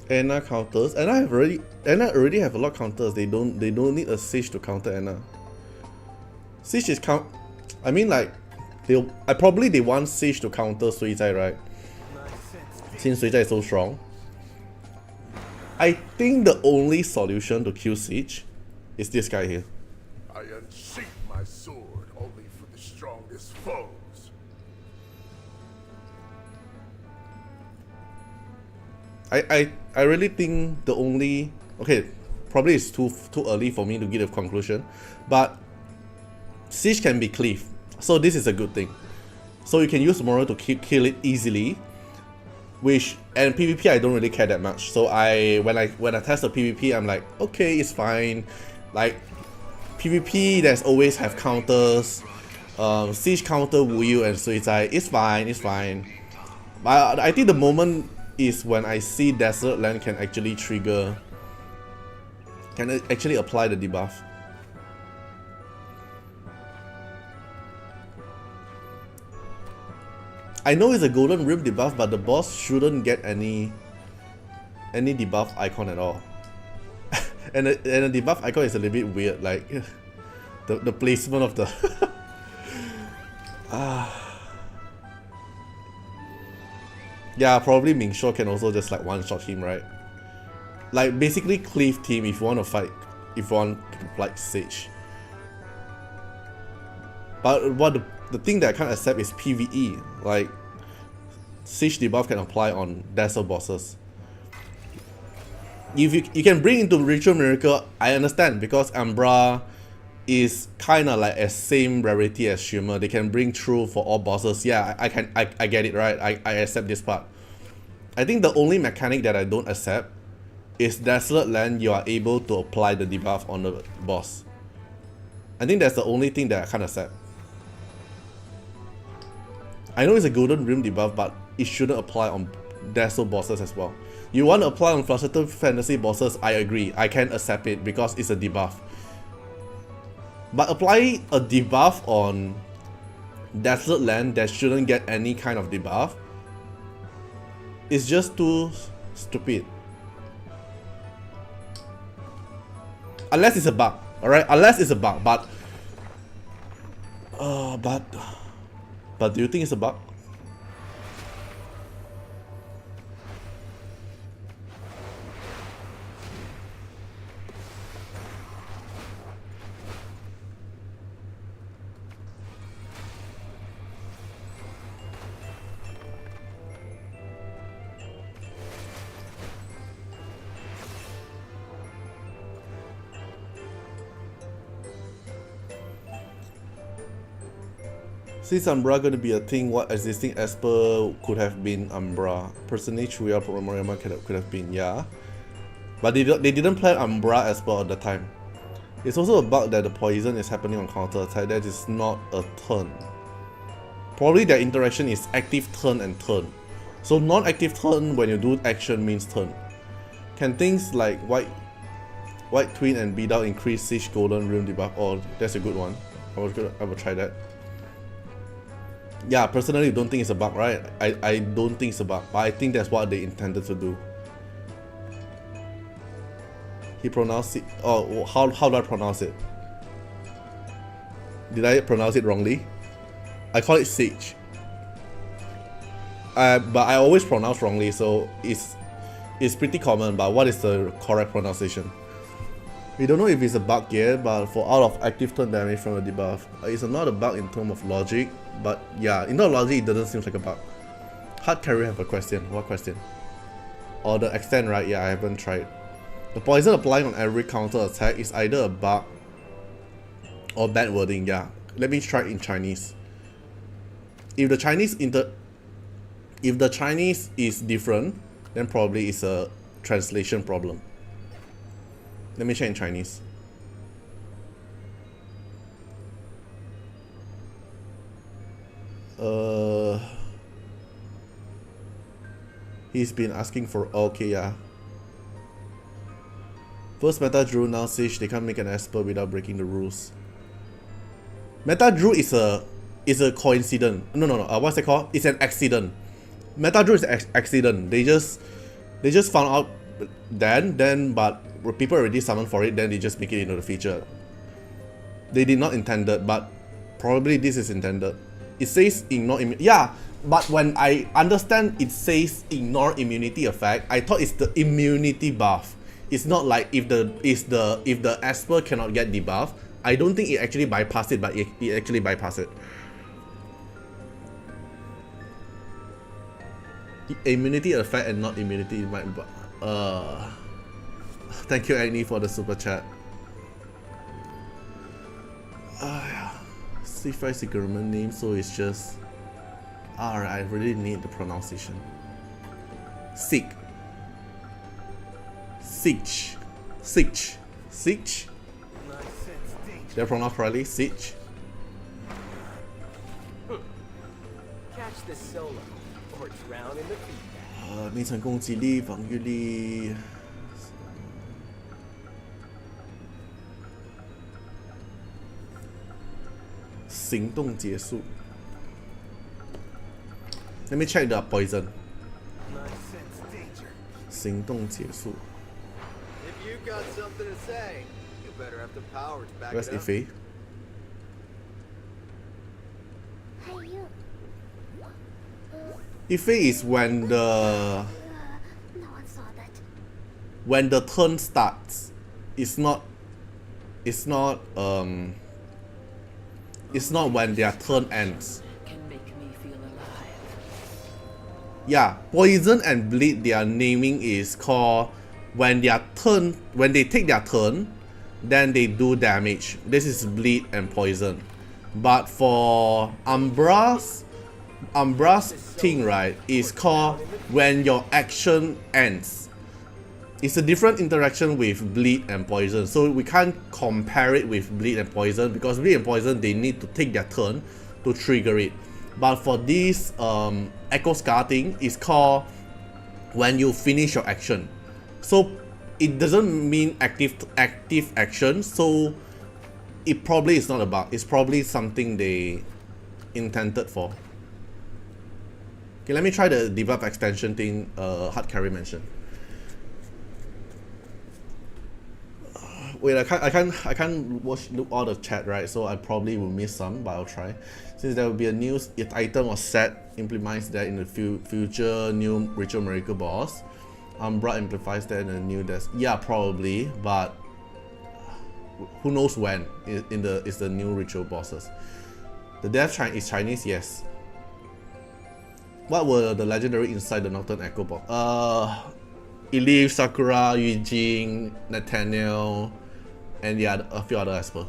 Anna counters. Anna already have a lot of counters. They don't need a Siege to counter Anna. Siege is I mean, like, they want Siege to counter Suizai, right? Since Suizai is so strong. I think the only solution to kill Siege is this guy here. I unsheath my sword only for the strongest foes. I really think the only, okay, probably it's too early for me to give a conclusion, but Siege can be cleave, so this is a good thing. So you can use Moral to kill it easily, and PvP I don't really care that much. So when I test the PvP, I'm like, okay, it's fine. Like PvP, there's always have counters. Siege counter Wu Yu and Suizai, it's fine. But I think the moment is when I see Desolate Land can actually apply the debuff. I know it's a Golden Rim debuff, but the boss shouldn't get any debuff icon at all. and the debuff icon is a little bit weird, like the placement of the yeah, probably Mingshaw can also just like one-shot him, right? Like basically cleave team if you want to fight, if you want to like Siege. But what the thing that I can't accept is PvE. Like Siege debuff can apply on Desert bosses. If you can bring into Ritual Miracle, I understand, because Umbra is kind of like a same rarity as Shimmer. They can bring through for all bosses. Yeah, I get it, right? I accept this part. I think the only mechanic that I don't accept is Desolate Land. You are able to apply the debuff on the boss. I think that's the only thing that I can't accept. I know it's a Golden Rim debuff, but it shouldn't apply on Desolate bosses as well. You want to apply on Frustrated Fantasy bosses, I agree. I can accept it because it's a debuff. But applying a debuff on Desolate Land that shouldn't get any kind of debuff is just too stupid. Unless it's a bug, alright? Unless it's a bug, but do you think it's a bug? Since Umbra going to be a thing, what existing Esper could have been Umbra? Personally, Chuya Moriyama could have been, yeah. But they didn't plan Umbra Esper at the time. It's also a bug that the poison is happening on counter attack. That is not a turn. Probably their interaction is active turn and turn. So non-active turn when you do action means turn. Can things like White Twin and Beat Out increase Siege Golden Rim debuff? Oh, that's a good one. I will try that. Yeah, personally don't think it's a bug, right? I don't think it's a bug, but I think that's what they intended to do. He pronounced it. Oh, how do I pronounce it? Did I pronounce it wrongly? I call it Siege. But I always pronounce wrongly, so it's pretty common. But what is the correct pronunciation? We don't know if it's a bug yet, but for out of active turn damage from a debuff, it's not a bug in terms of logic, but yeah, in terms of logic, it doesn't seem like a bug. Hard carry have a question. What question? Or the extent, right? Yeah, I haven't tried. The poison applying on every counter attack is either a bug or bad wording. Yeah, let me try it in Chinese. If the Chinese is different, then probably it's a translation problem. Let me check in Chinese. He's been asking for okay, yeah. First meta Drew, now Siege, they can't make an Esper without breaking the rules. Meta Drew is a coincidence. No. What's it called? It's an accident. Meta Drew is an accident. They just found out then, but people already summoned for it. Then they just make it into the feature. They did not intend it, but probably this is intended. It says ignore immunity. Yeah, but when I understand it says ignore immunity effect, I thought it's the immunity buff. It's not like if the Esper cannot get debuff. I don't think it actually bypassed it, but it actually bypassed it. Immunity effect and not immunity might. Thank you, Agni, for the super chat. Siegfried is a government name, so it's just. Alright, I really need the pronunciation. Siege. Did I pronounce correctly? Siege. Catch this solo, or drown in the feedback. 命成攻击力、防御力。行动结束。Let me check the poison. 行動結束。 If you've got something to say, you better have the power to back Where's it up. Ife? Hey, you. Ife is when the No one saw that. turn starts. It's not when their turn ends. Can make me feel alive. Yeah, poison and bleed, their naming is called when they take their turn, then they do damage. This is bleed and poison. But for Umbra's thing, right, is called when your action ends. It's a different interaction with bleed and poison, so we can't compare it with bleed and poison because bleed and poison they need to take their turn to trigger it. But for this Echo Scar thing, it's called when you finish your action. So it doesn't mean active action, so it probably is not a bug. It's probably something they intended for. Okay, let me try the debuff extension thing Hard Carry mentioned. Wait, I can't look all the chat, right? So I probably will miss some, but I'll try. Since there will be a new item or set implements that in the future new Ritual Miracle boss. Umbra amplifies that in a new desk. Yeah, probably, but who knows when? Is the new ritual bosses. The death is Chinese, yes. What were the legendary inside the Nocturne Echo box? Elif, Sakura, Yujing, Nathaniel, and yeah, a few other Esper.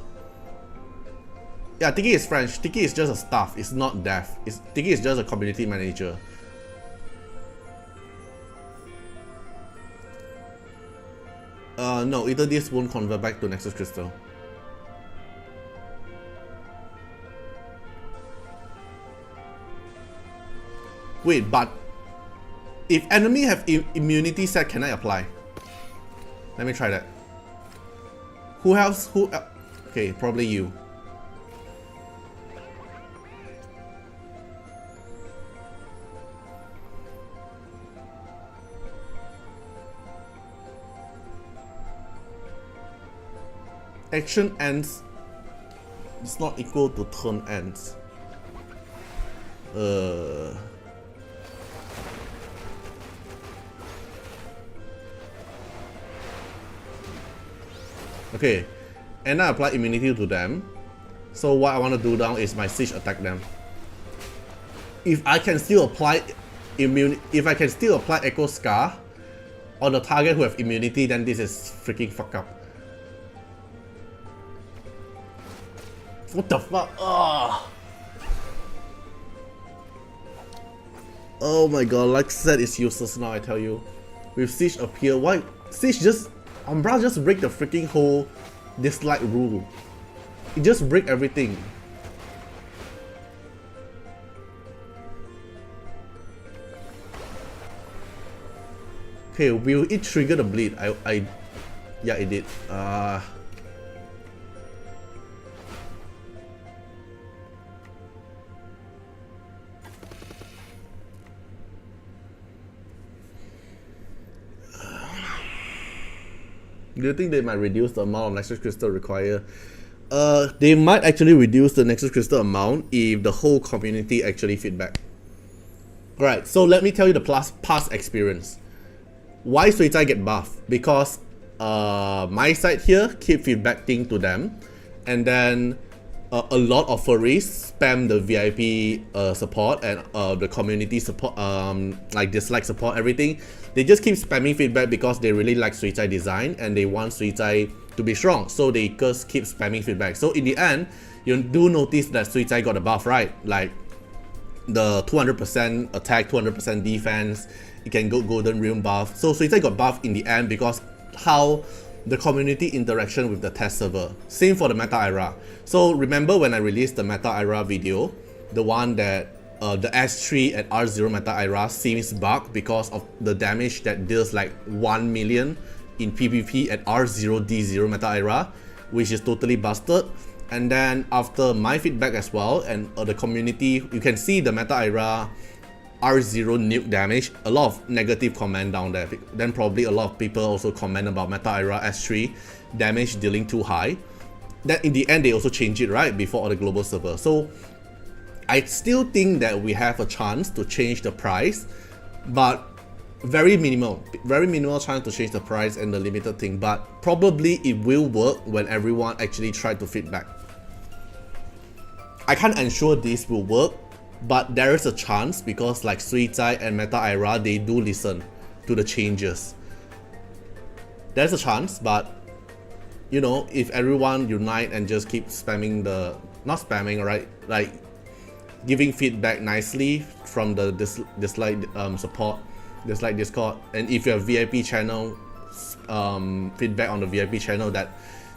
Yeah, Tiki is French. Tiki is just a staff. It's not death. Tiki is just a community manager. No, either this won't convert back to Nexus Crystal. Wait, but if enemy have immunity set, can I apply? Let me try that. Who else? Okay, probably you. Action ends is not equal to turn ends. Okay, and I apply immunity to them. So what I want to do now is my siege attack them. If I can still apply Echo Scar on the target who have immunity, then this is freaking fuck up. What the fuck? Oh. Oh my god, like said, is useless now, I tell you. With Siege appear, why? Siege just... Umbra just break the freaking whole Dislyte rule. It just break everything. Okay, will it trigger the bleed? Yeah, it did. Do you think they might reduce the amount of Nexus Crystal required? They might actually reduce the Nexus Crystal amount if the whole community actually feedback. Alright, so let me tell you the past experience. Why Suitai get buffed? Because my side here keep feedbacking to them, and then a lot of furries spam the VIP support and the community support, like dislike support, everything. They just keep spamming feedback because they really like Suitai design and they want Suitai to be strong. So they just keep spamming feedback. So in the end, you do notice that Suitai got a buff, right? Like the 200% attack, 200% defense, it can go golden realm buff. So Suitai got buff in the end because how the community interaction with the test server. Same for the meta era. So remember when I released the meta era video, the one that the S3 at R0 meta era seems bugged because of the damage that deals like 1 million in PvP at R0 D0 meta era, which is totally busted. And then after my feedback as well, and the community, you can see the meta era R0 nuke damage, a lot of negative comment down there. Then probably a lot of people also comment about meta era S3 damage dealing too high. Then in the end they also change it, right, before all the global server. So I still think that we have a chance to change the price, but very minimal chance to change the price and the limited thing, but probably it will work when everyone actually try to feedback. I can't ensure this will work, but there is a chance because like Suitai and Meta Era, they do listen to the changes. There's a chance, but you know, if everyone unite and just keep spamming the, not spamming, right, like giving feedback nicely from the Dislyte support, Dislyte Discord, and if you have VIP channel, feedback on the VIP channel that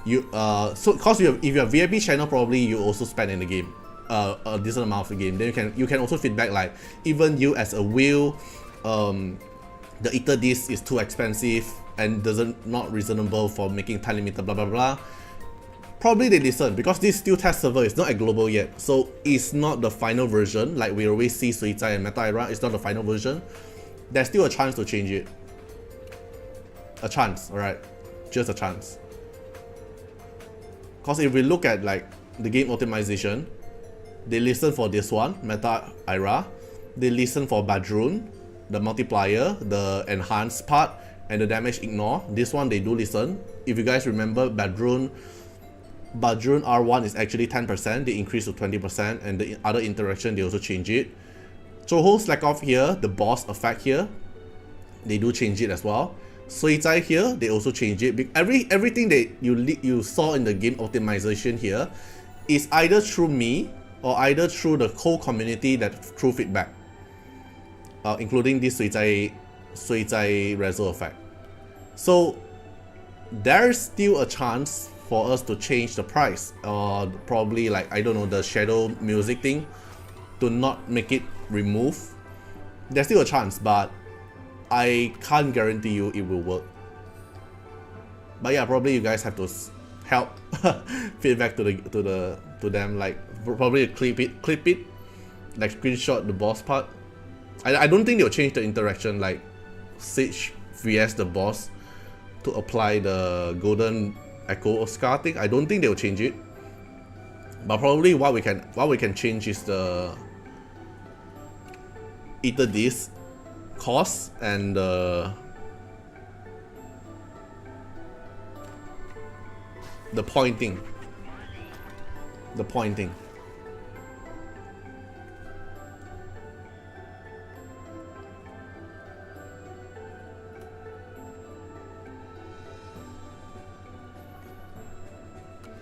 you so cause if you have VIP channel, probably you also spend in the game a decent amount of the game. Then you can also feedback like, even you as a wheel, the ether disc is too expensive and not reasonable for making time limiter, blah blah blah. Probably they listen because this still test server, is not a global yet, so it's not the final version. Like we always see Suitai and Meta Era, it's not the final version. There's still a chance to change it. A chance, alright? Just a chance. Because if we look at like the game optimization, they listen for this one, Meta Era. They listen for Badrun, the multiplier, the enhanced part, and the damage ignore. This one they do listen. If you guys remember, Badrun R1 is actually 10%, they increase to 20%, and the other interaction they also change it. Choho slack off here, the boss effect here, they do change it as well. Suitai here, they also change it. Everything that you saw in the game optimization here is either through me or either through the whole community that through feedback, including this Suitai Rezo effect. So there's still a chance for us to change the price, or probably like, I don't know, the shadow music thing, to not make it remove. There's still a chance, but I can't guarantee you it will work. But yeah, probably you guys have to help feedback to them, like probably clip it, like screenshot the boss part. I don't think they'll change the interaction like Siege vs the boss to apply the golden Echo Scar thing. I don't think they'll change it, but probably what we can change is the ether disc cost and The pointing. The pointing.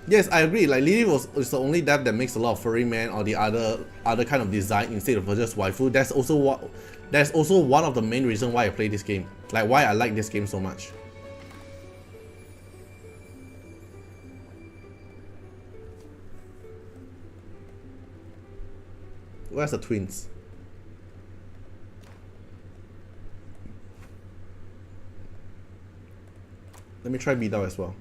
Yes, I agree. Like Lily is the only dev that makes a lot of furry man or the other kind of design instead of just waifu. That's also one of the main reasons why I play this game. Like why I like this game so much. Where's the twins? Let me try Bidao as well.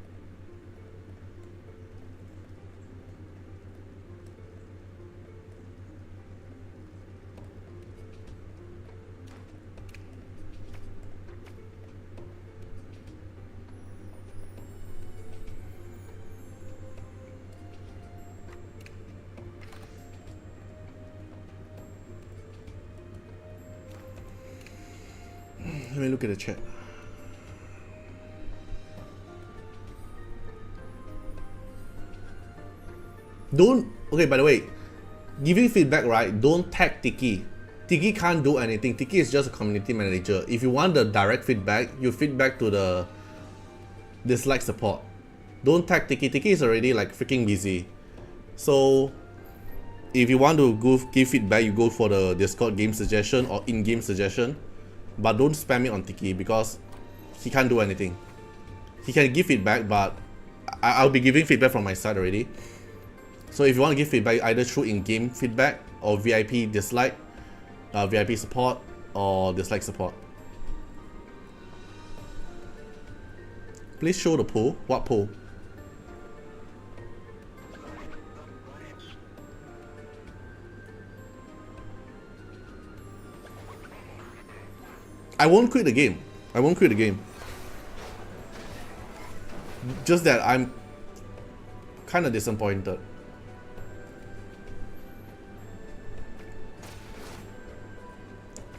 Let me look at the chat. Okay, by the way, giving feedback, right? Don't tag Tiki. Tiki can't do anything. Tiki is just a community manager. If you want the direct feedback, you feedback to the Dislyte support. Don't tag Tiki. Tiki is already like freaking busy. So if you want to give feedback, you go for the Discord game suggestion or in-game suggestion. But don't spam it on Tiki because he can't do anything. He can give feedback, but I'll be giving feedback from my side already. So if you want to give feedback either through in-game feedback or VIP Dislyte, VIP support or Dislyte support. Please show the poll. What poll? I won't quit the game. I won't quit the game. Just that I'm kind of disappointed.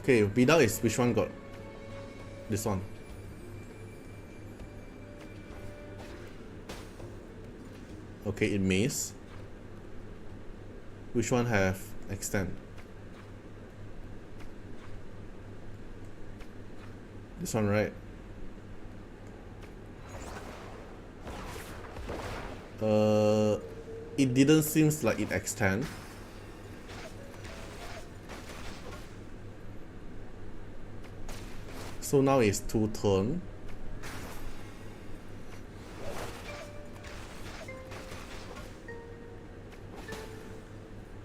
Okay, Bidao is which one got? This one. Okay, it maze. Which one have extend? This one, right? It didn't seem like it extend. So now it's 2 turn.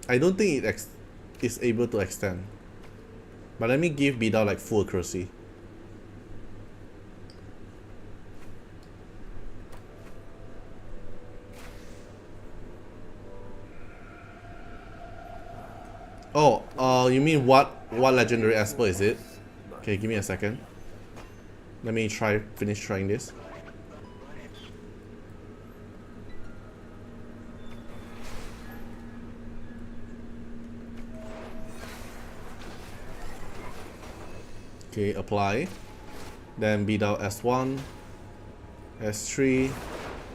I don't think it is able to extend. But let me give Bidao like full accuracy. Oh, you mean what legendary Esper is it? Okay, give me a second. Let me finish trying this. Okay, apply. Then Bidao S1, S3.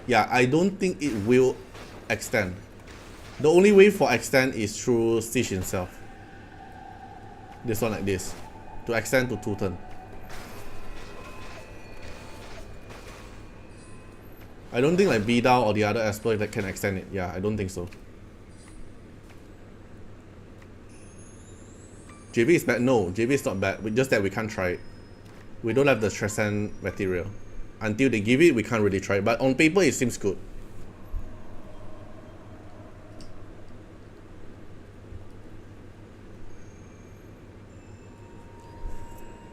Yeah, I don't think it will extend. The only way for extend is through Siege himself. This one like this. To extend to 2 turn. I don't think like Bidao or the other Esper that can extend it. Yeah, I don't think so. JV is bad? No, JV is not bad. Just that we can't try it. We don't have the Transcend material. Until they give it, we can't really try it. But on paper, it seems good.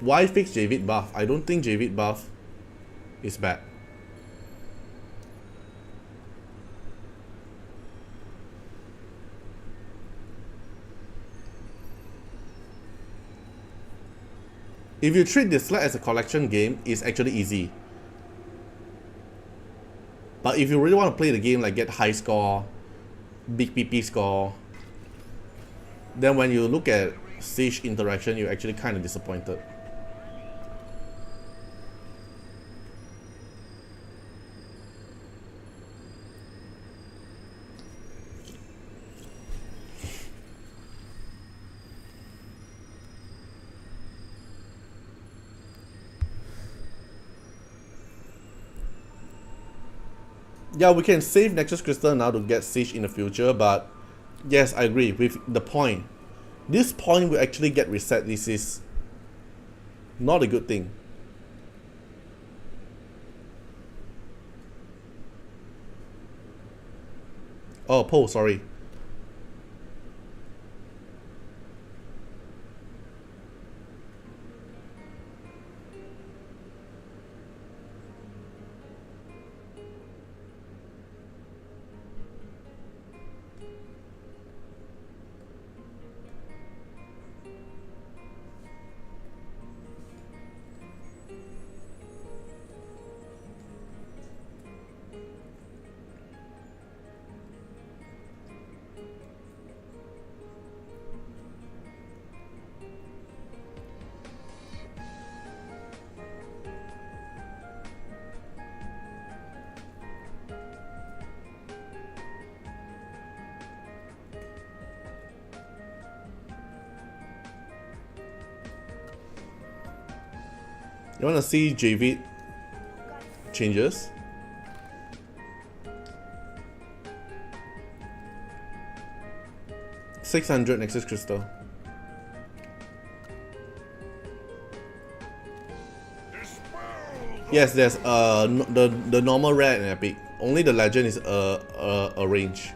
Why fix Javid buff? I don't think Javid buff is bad. If you treat Dislyte as a collection game, it's actually easy. But if you really want to play the game, like get high score, big PP score, then when you look at Siege interaction, you're actually kind of disappointed. Yeah, we can save Nexus Crystal now to get Siege in the future, but yes, I agree with the point. This point will actually get reset. This is not a good thing. Oh, Poe, sorry. You wanna see Javid changes? $600 Nexus Crystal. Yes, there's the normal rare and epic. Only the legend is a range.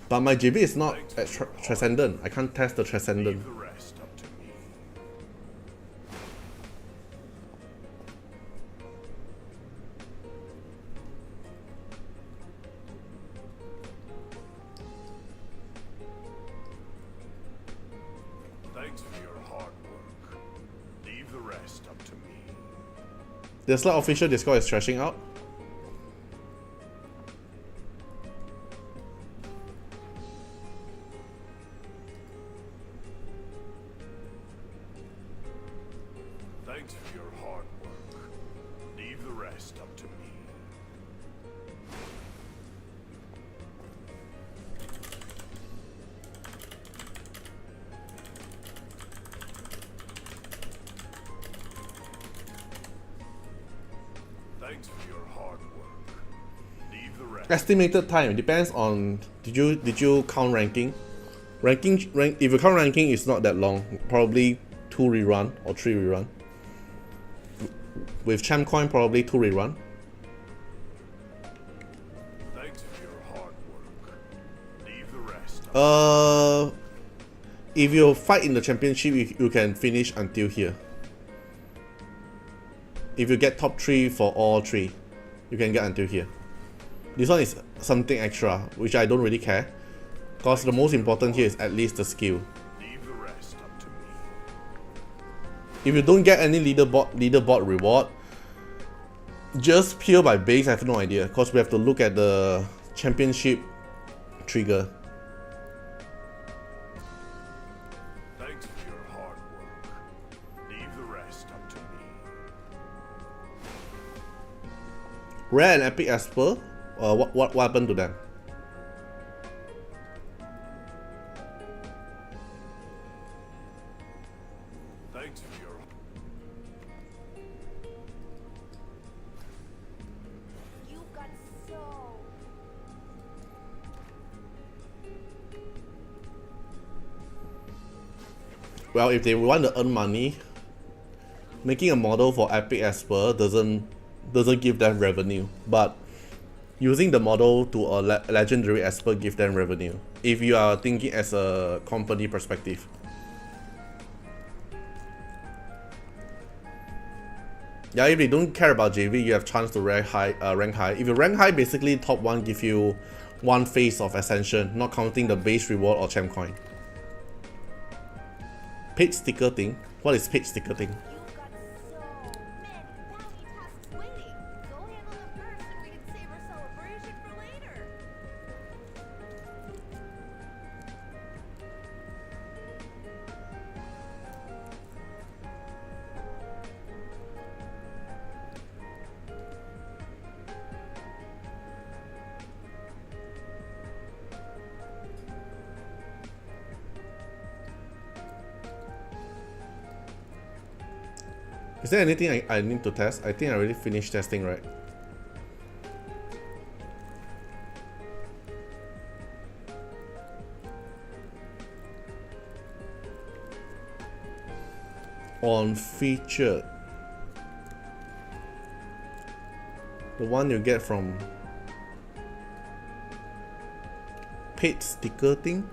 But my JB is not at Transcendent. I can't test the Transcendent. Leave the rest up to me. Thanks for your hard work. Leave the rest up to me. The Dislyte official Discord is trashing out. Thanks for your hard work. Leave the rest up to me. Thanks for your hard work. Leave the rest. Estimated time depends on did you count ranking? If you count ranking, it's not that long. Probably 2 rerun or 3 rerun. With Champ Coin, probably 2 rerun. Thanks for your hard work. Leave the rest up. If you fight in the championship, you can finish until here. If you get top 3 for all 3, you can get until here. This one is something extra, which I don't really care. Because the most important here is at least the skill. Leave the rest up to me. If you don't get any leaderboard reward, just pure by base, I have no idea. Because we have to look at the championship trigger. Thanks for your hard work. Leave the rest up to me. Rare and epic Esper, what happened to them? Thanks for your. You got so. Well, if they want to earn money, making a model for epic Esper doesn't give them revenue, but using the model to a legendary Esper give them revenue. If you are thinking as a company perspective. Yeah, if you don't care about JV, you have chance to rank high. If you rank high, basically top 1 give you 1 phase of ascension, not counting the base reward or champ coin. Page sticker thing? What is page sticker thing? You got so many bounty tasks waiting. Go handle them first and we can save our celebration for later. Is there anything I need to test? I think I already finished testing, right? On featured. The one you get from paid sticker thing?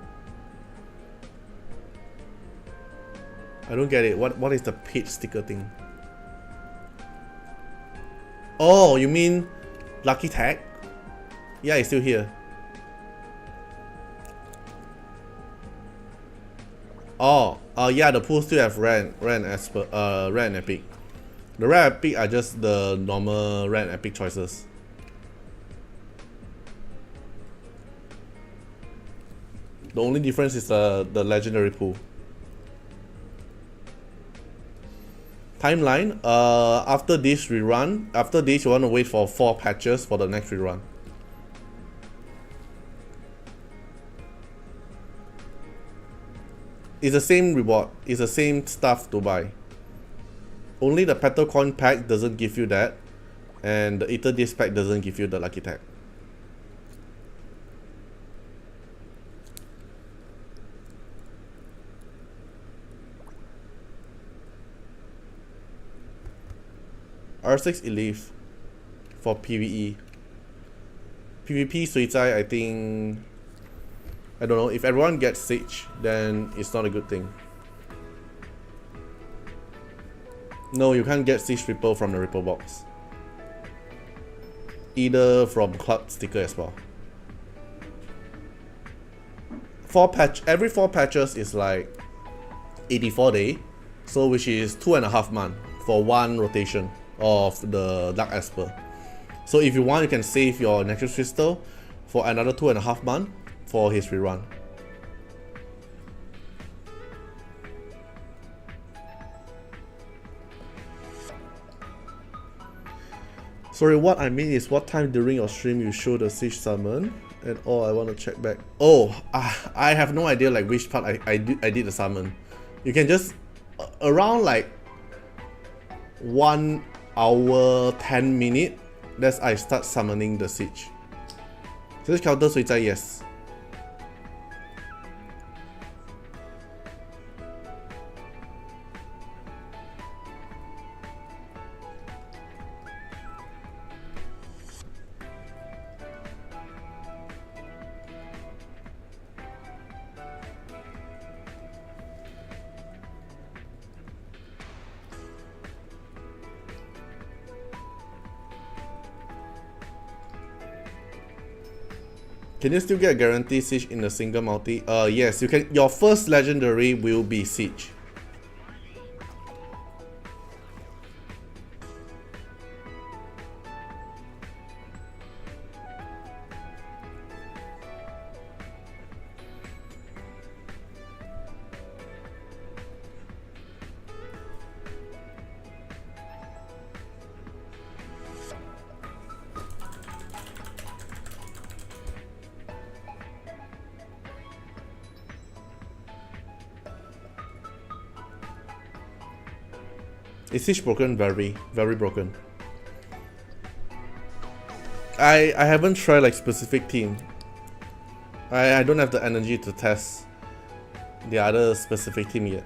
I don't get it. What is the paid sticker thing? Oh, you mean lucky tag? Yeah, it's still here. Oh, yeah, the pools still have rare and Esper, rare and epic. The rare epic are just the normal rare and epic choices. The only difference is the legendary pool. Timeline, after this rerun, after this you want to wait for 4 patches for the next rerun. It's the same reward, it's the same stuff to buy. Only the Petal Coin pack doesn't give you that, and the Ether Disc pack doesn't give you the lucky tag. R6 Elif for PvE. PvP Suicide, I think, I don't know, if everyone gets Siege, then it's not a good thing. No, you can't get Siege Ripple from the Ripple box. Either from Club sticker as well. Every 4 patches is like 84 days, so which is 2.5 months for 1 rotation of the Dark Esper. So if you want, you can save your Nexus Crystal for another 2.5 months for his rerun. Sorry, what I mean is what time during your stream you show the Siege summon, and I want to check back. Oh, I have no idea like which part I did the summon. You can just around like 1 hour 10 minutes. That's I start summoning the Siege. Siege counter Suicide, yes. Can you still get a guaranteed Siege in a single multi? Yes, you can. Your first legendary will be Siege. Is Siege broken? Very, very broken. I haven't tried like specific team. I don't have the energy to test the other specific team yet.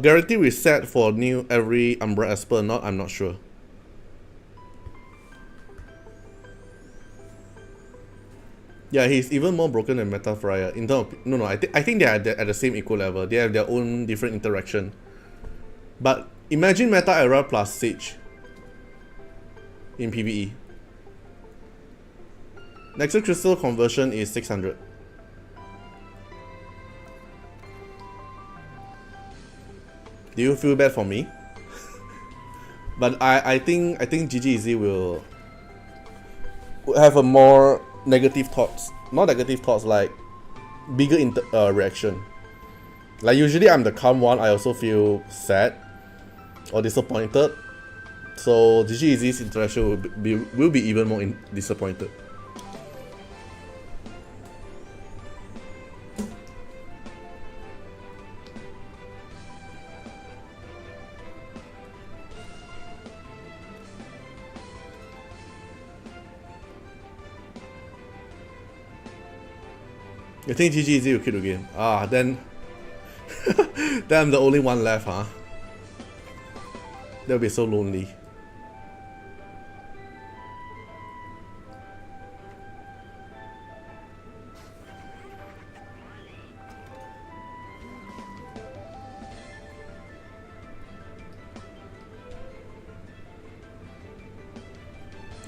Guarantee reset for new every Umbra Esper, I'm not sure. Yeah, he's even more broken than Meta Friar. In terms of, no, I think they are at the same equal level. They have their own different interaction. But imagine Meta Era plus Siege in PvE. Nexus Crystal conversion is 600. Do you feel bad for me? But I think GGZ will have a more negative thoughts. Not negative thoughts, like bigger reaction. Like usually I'm the calm one, I also feel sad or disappointed. So GGZ's interaction will be even more disappointed. You think GGZ will quit the game? Ah, then then I'm the only one left, huh? That'll be so lonely.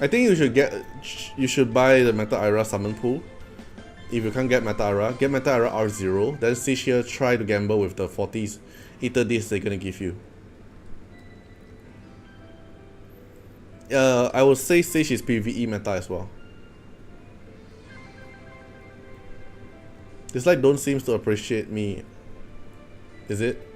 I think you should buy the Meta Ira summon pool. If you can't get Meta Ira, get Meta Ira R0, then Siege here try to gamble with the 40s Ether Disc they're gonna give you. I would say Siege is PvE meta as well. Dislyte don't seem to appreciate me. Is it?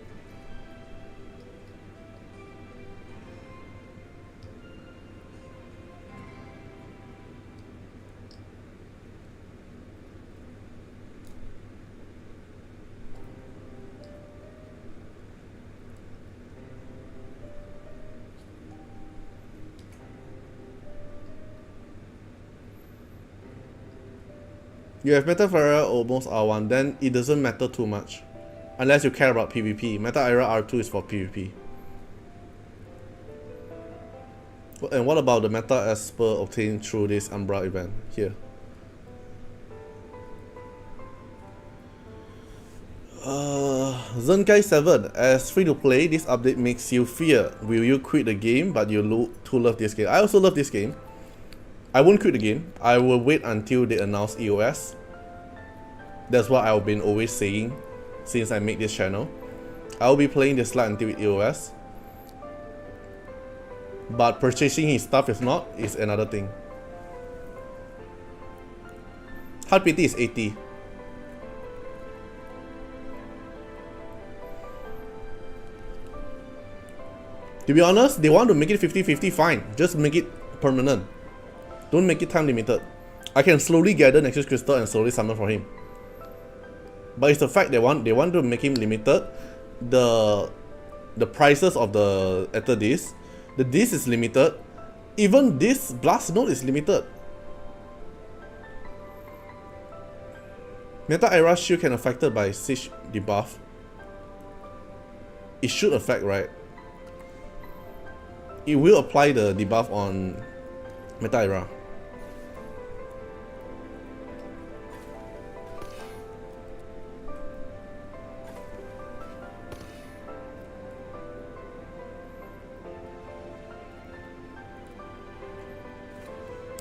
You have Meta Ira almost R1, then it doesn't matter too much. Unless you care about PvP. Meta Ira R2 is for PvP. And what about the Meta Esper obtained through this Umbra event here? Zenkai 7, as free to play, this update makes you fear. Will you quit the game, but you too love this game? I also love this game. I won't quit the game. I will wait until they announce EOS. That's what I've been always saying since I made this channel. I'll be playing Dislyte until EOS. But purchasing his stuff, if not, is another thing. Hard PT is 80. To be honest, they want to make it 50-50, fine. Just make it permanent. Don't make it time limited. I can slowly gather Nexus Crystal and slowly summon for him. But it's the fact they want to make him limited. The prices of the Ether Disc. The disc is limited. Even this Blast Node is limited. Meta Ira shield can affected by Siege debuff. It should affect, right? It will apply the debuff on Meta Ira.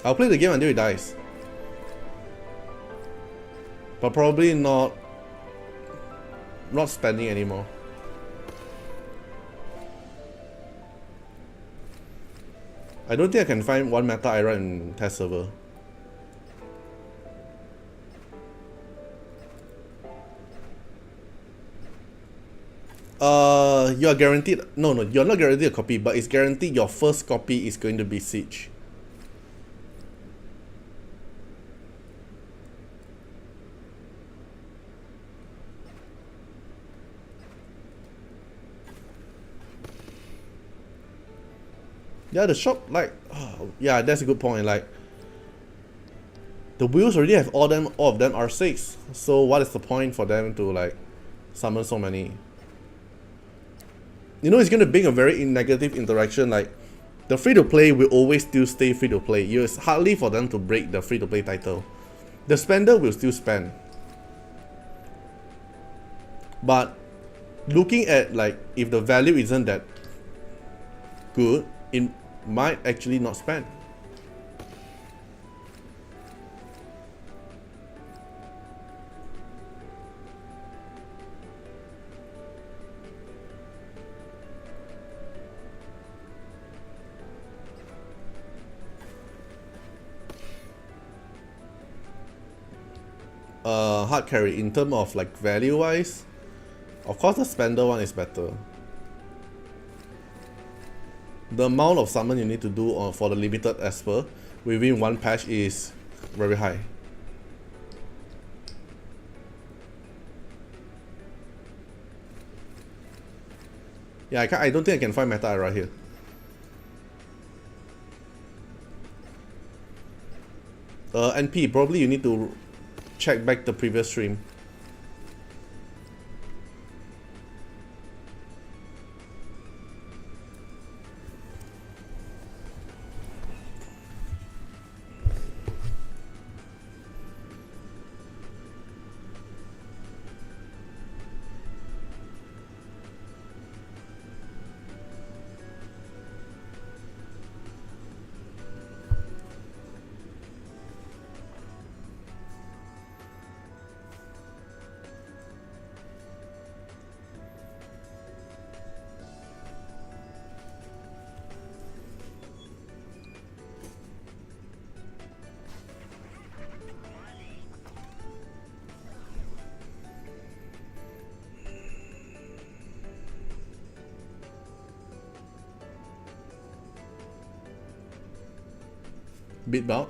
I'll play the game until it dies. But probably not spending anymore. I don't think I can find one Meta Ira in test server. You are guaranteed. No, you're not guaranteed a copy, but it's guaranteed your first copy is going to be Siege. Yeah, the shop, like, oh, yeah, that's a good point. Like, the wheels already have all of them are 6. So what is the point for them to like summon so many? You know, it's gonna bring a very negative interaction. Like, the free to play will always still stay free to play. It's hardly for them to break the free to play title. The spender will still spend. But looking at like if the value isn't that good, it might actually not spend. hard carry in terms of like value wise. Of course, the spender one is better. The amount of summon you need to do for the limited Esper within one patch is very high. Yeah, I don't think I can find meta right here. NP, probably you need to check back the previous stream. Bit bout.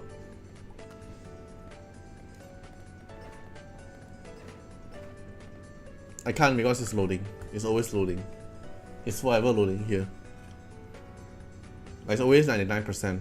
I can't because it's loading. It's always loading. It's forever loading here. It's always 99%.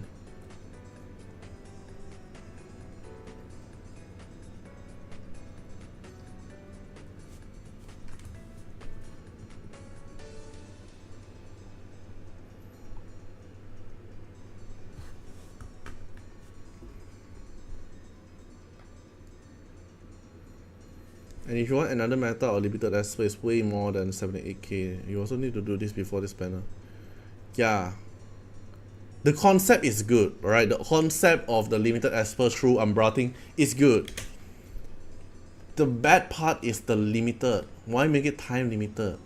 And if you want another meta or limited Esper, it's way more than 78k. You also need to do this before this banner. Yeah. The concept is good, right? The concept of the limited Esper through Umbra thing is good. The bad part is the limited. Why make it time limited?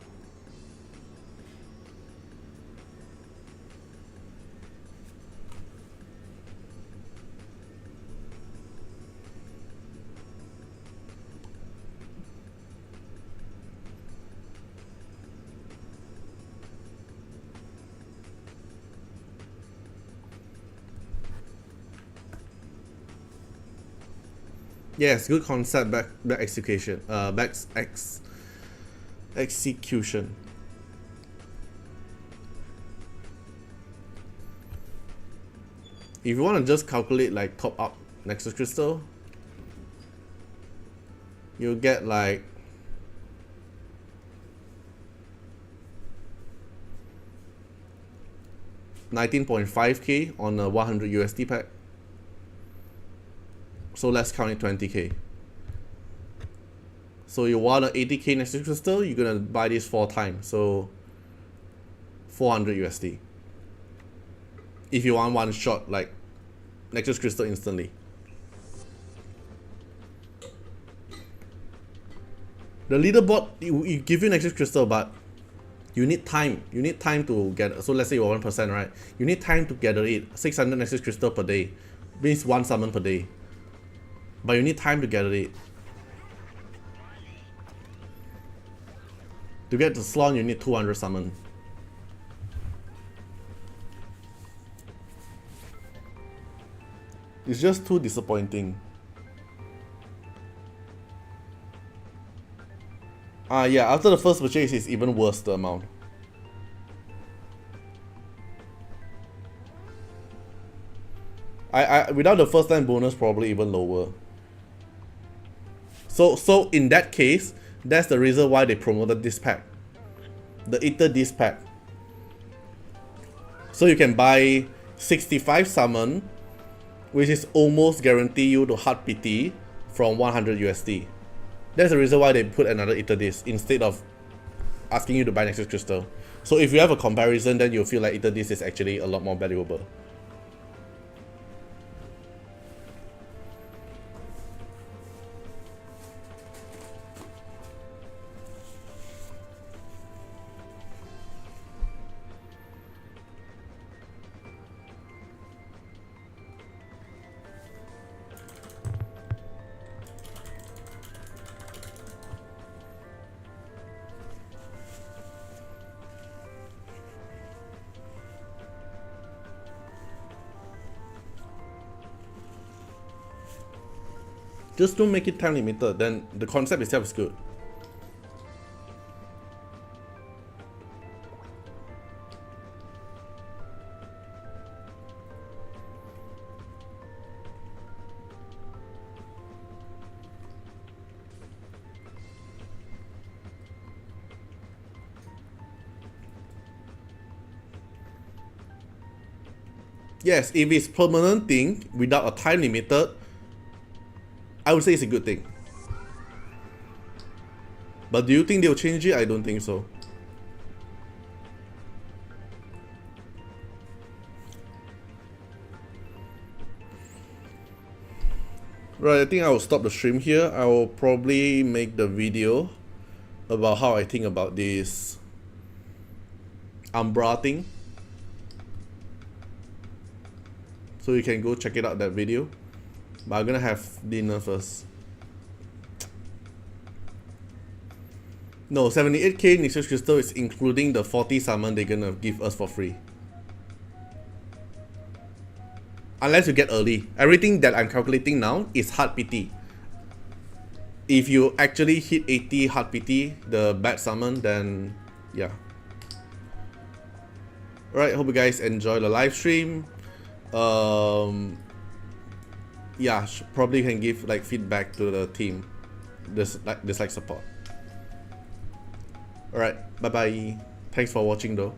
Yes, good concept, back execution. Execution. If you want to just calculate like top up Nexus Crystal, you'll get like $19.5k on a 100 USD pack. So let's count it 20k. So you want an 80k Nexus Crystal, you're gonna buy this 4 times, so 400 USD. If you want one shot like Nexus Crystal instantly. The leaderboard you give you Nexus Crystal, but you need time. You need time to get. So let's say you're 1%, right? You need time to gather it. 600 Nexus Crystal per day means 1 summon per day. But you need time to gather it. To get the slot, you need 200 summon. It's just too disappointing. Yeah, after the first purchase, it's even worse, the amount. Without the first time bonus, probably even lower. So in that case, that's the reason why they promoted this pack, the Ether Disc pack. So you can buy 65 summon, which is almost guarantee you to hard PT from 100 USD. That's the reason why they put another Ether Disc instead of asking you to buy Nexus Crystal. So if you have a comparison, then you'll feel like Ether Disc is actually a lot more valuable. Just don't make it time limited, then the concept itself is good. Yes, if it's permanent thing without a time limited, I would say it's a good thing. But do you think they'll change it? I don't think so. Right, I think I will stop the stream here. I will probably make the video about how I think about this Umbra thing. So you can go check it out, that video. But I'm gonna have dinner first. No, 78k Nexus Crystal is including the 40 summon they're gonna give us for free. Unless you get early. Everything that I'm calculating now is hard PT. If you actually hit 80 hard PT, the bad summon, then yeah. Alright, hope you guys enjoy the live stream. Yeah, probably can give like feedback to the team. Dislike support. Alright, bye bye. Thanks for watching though.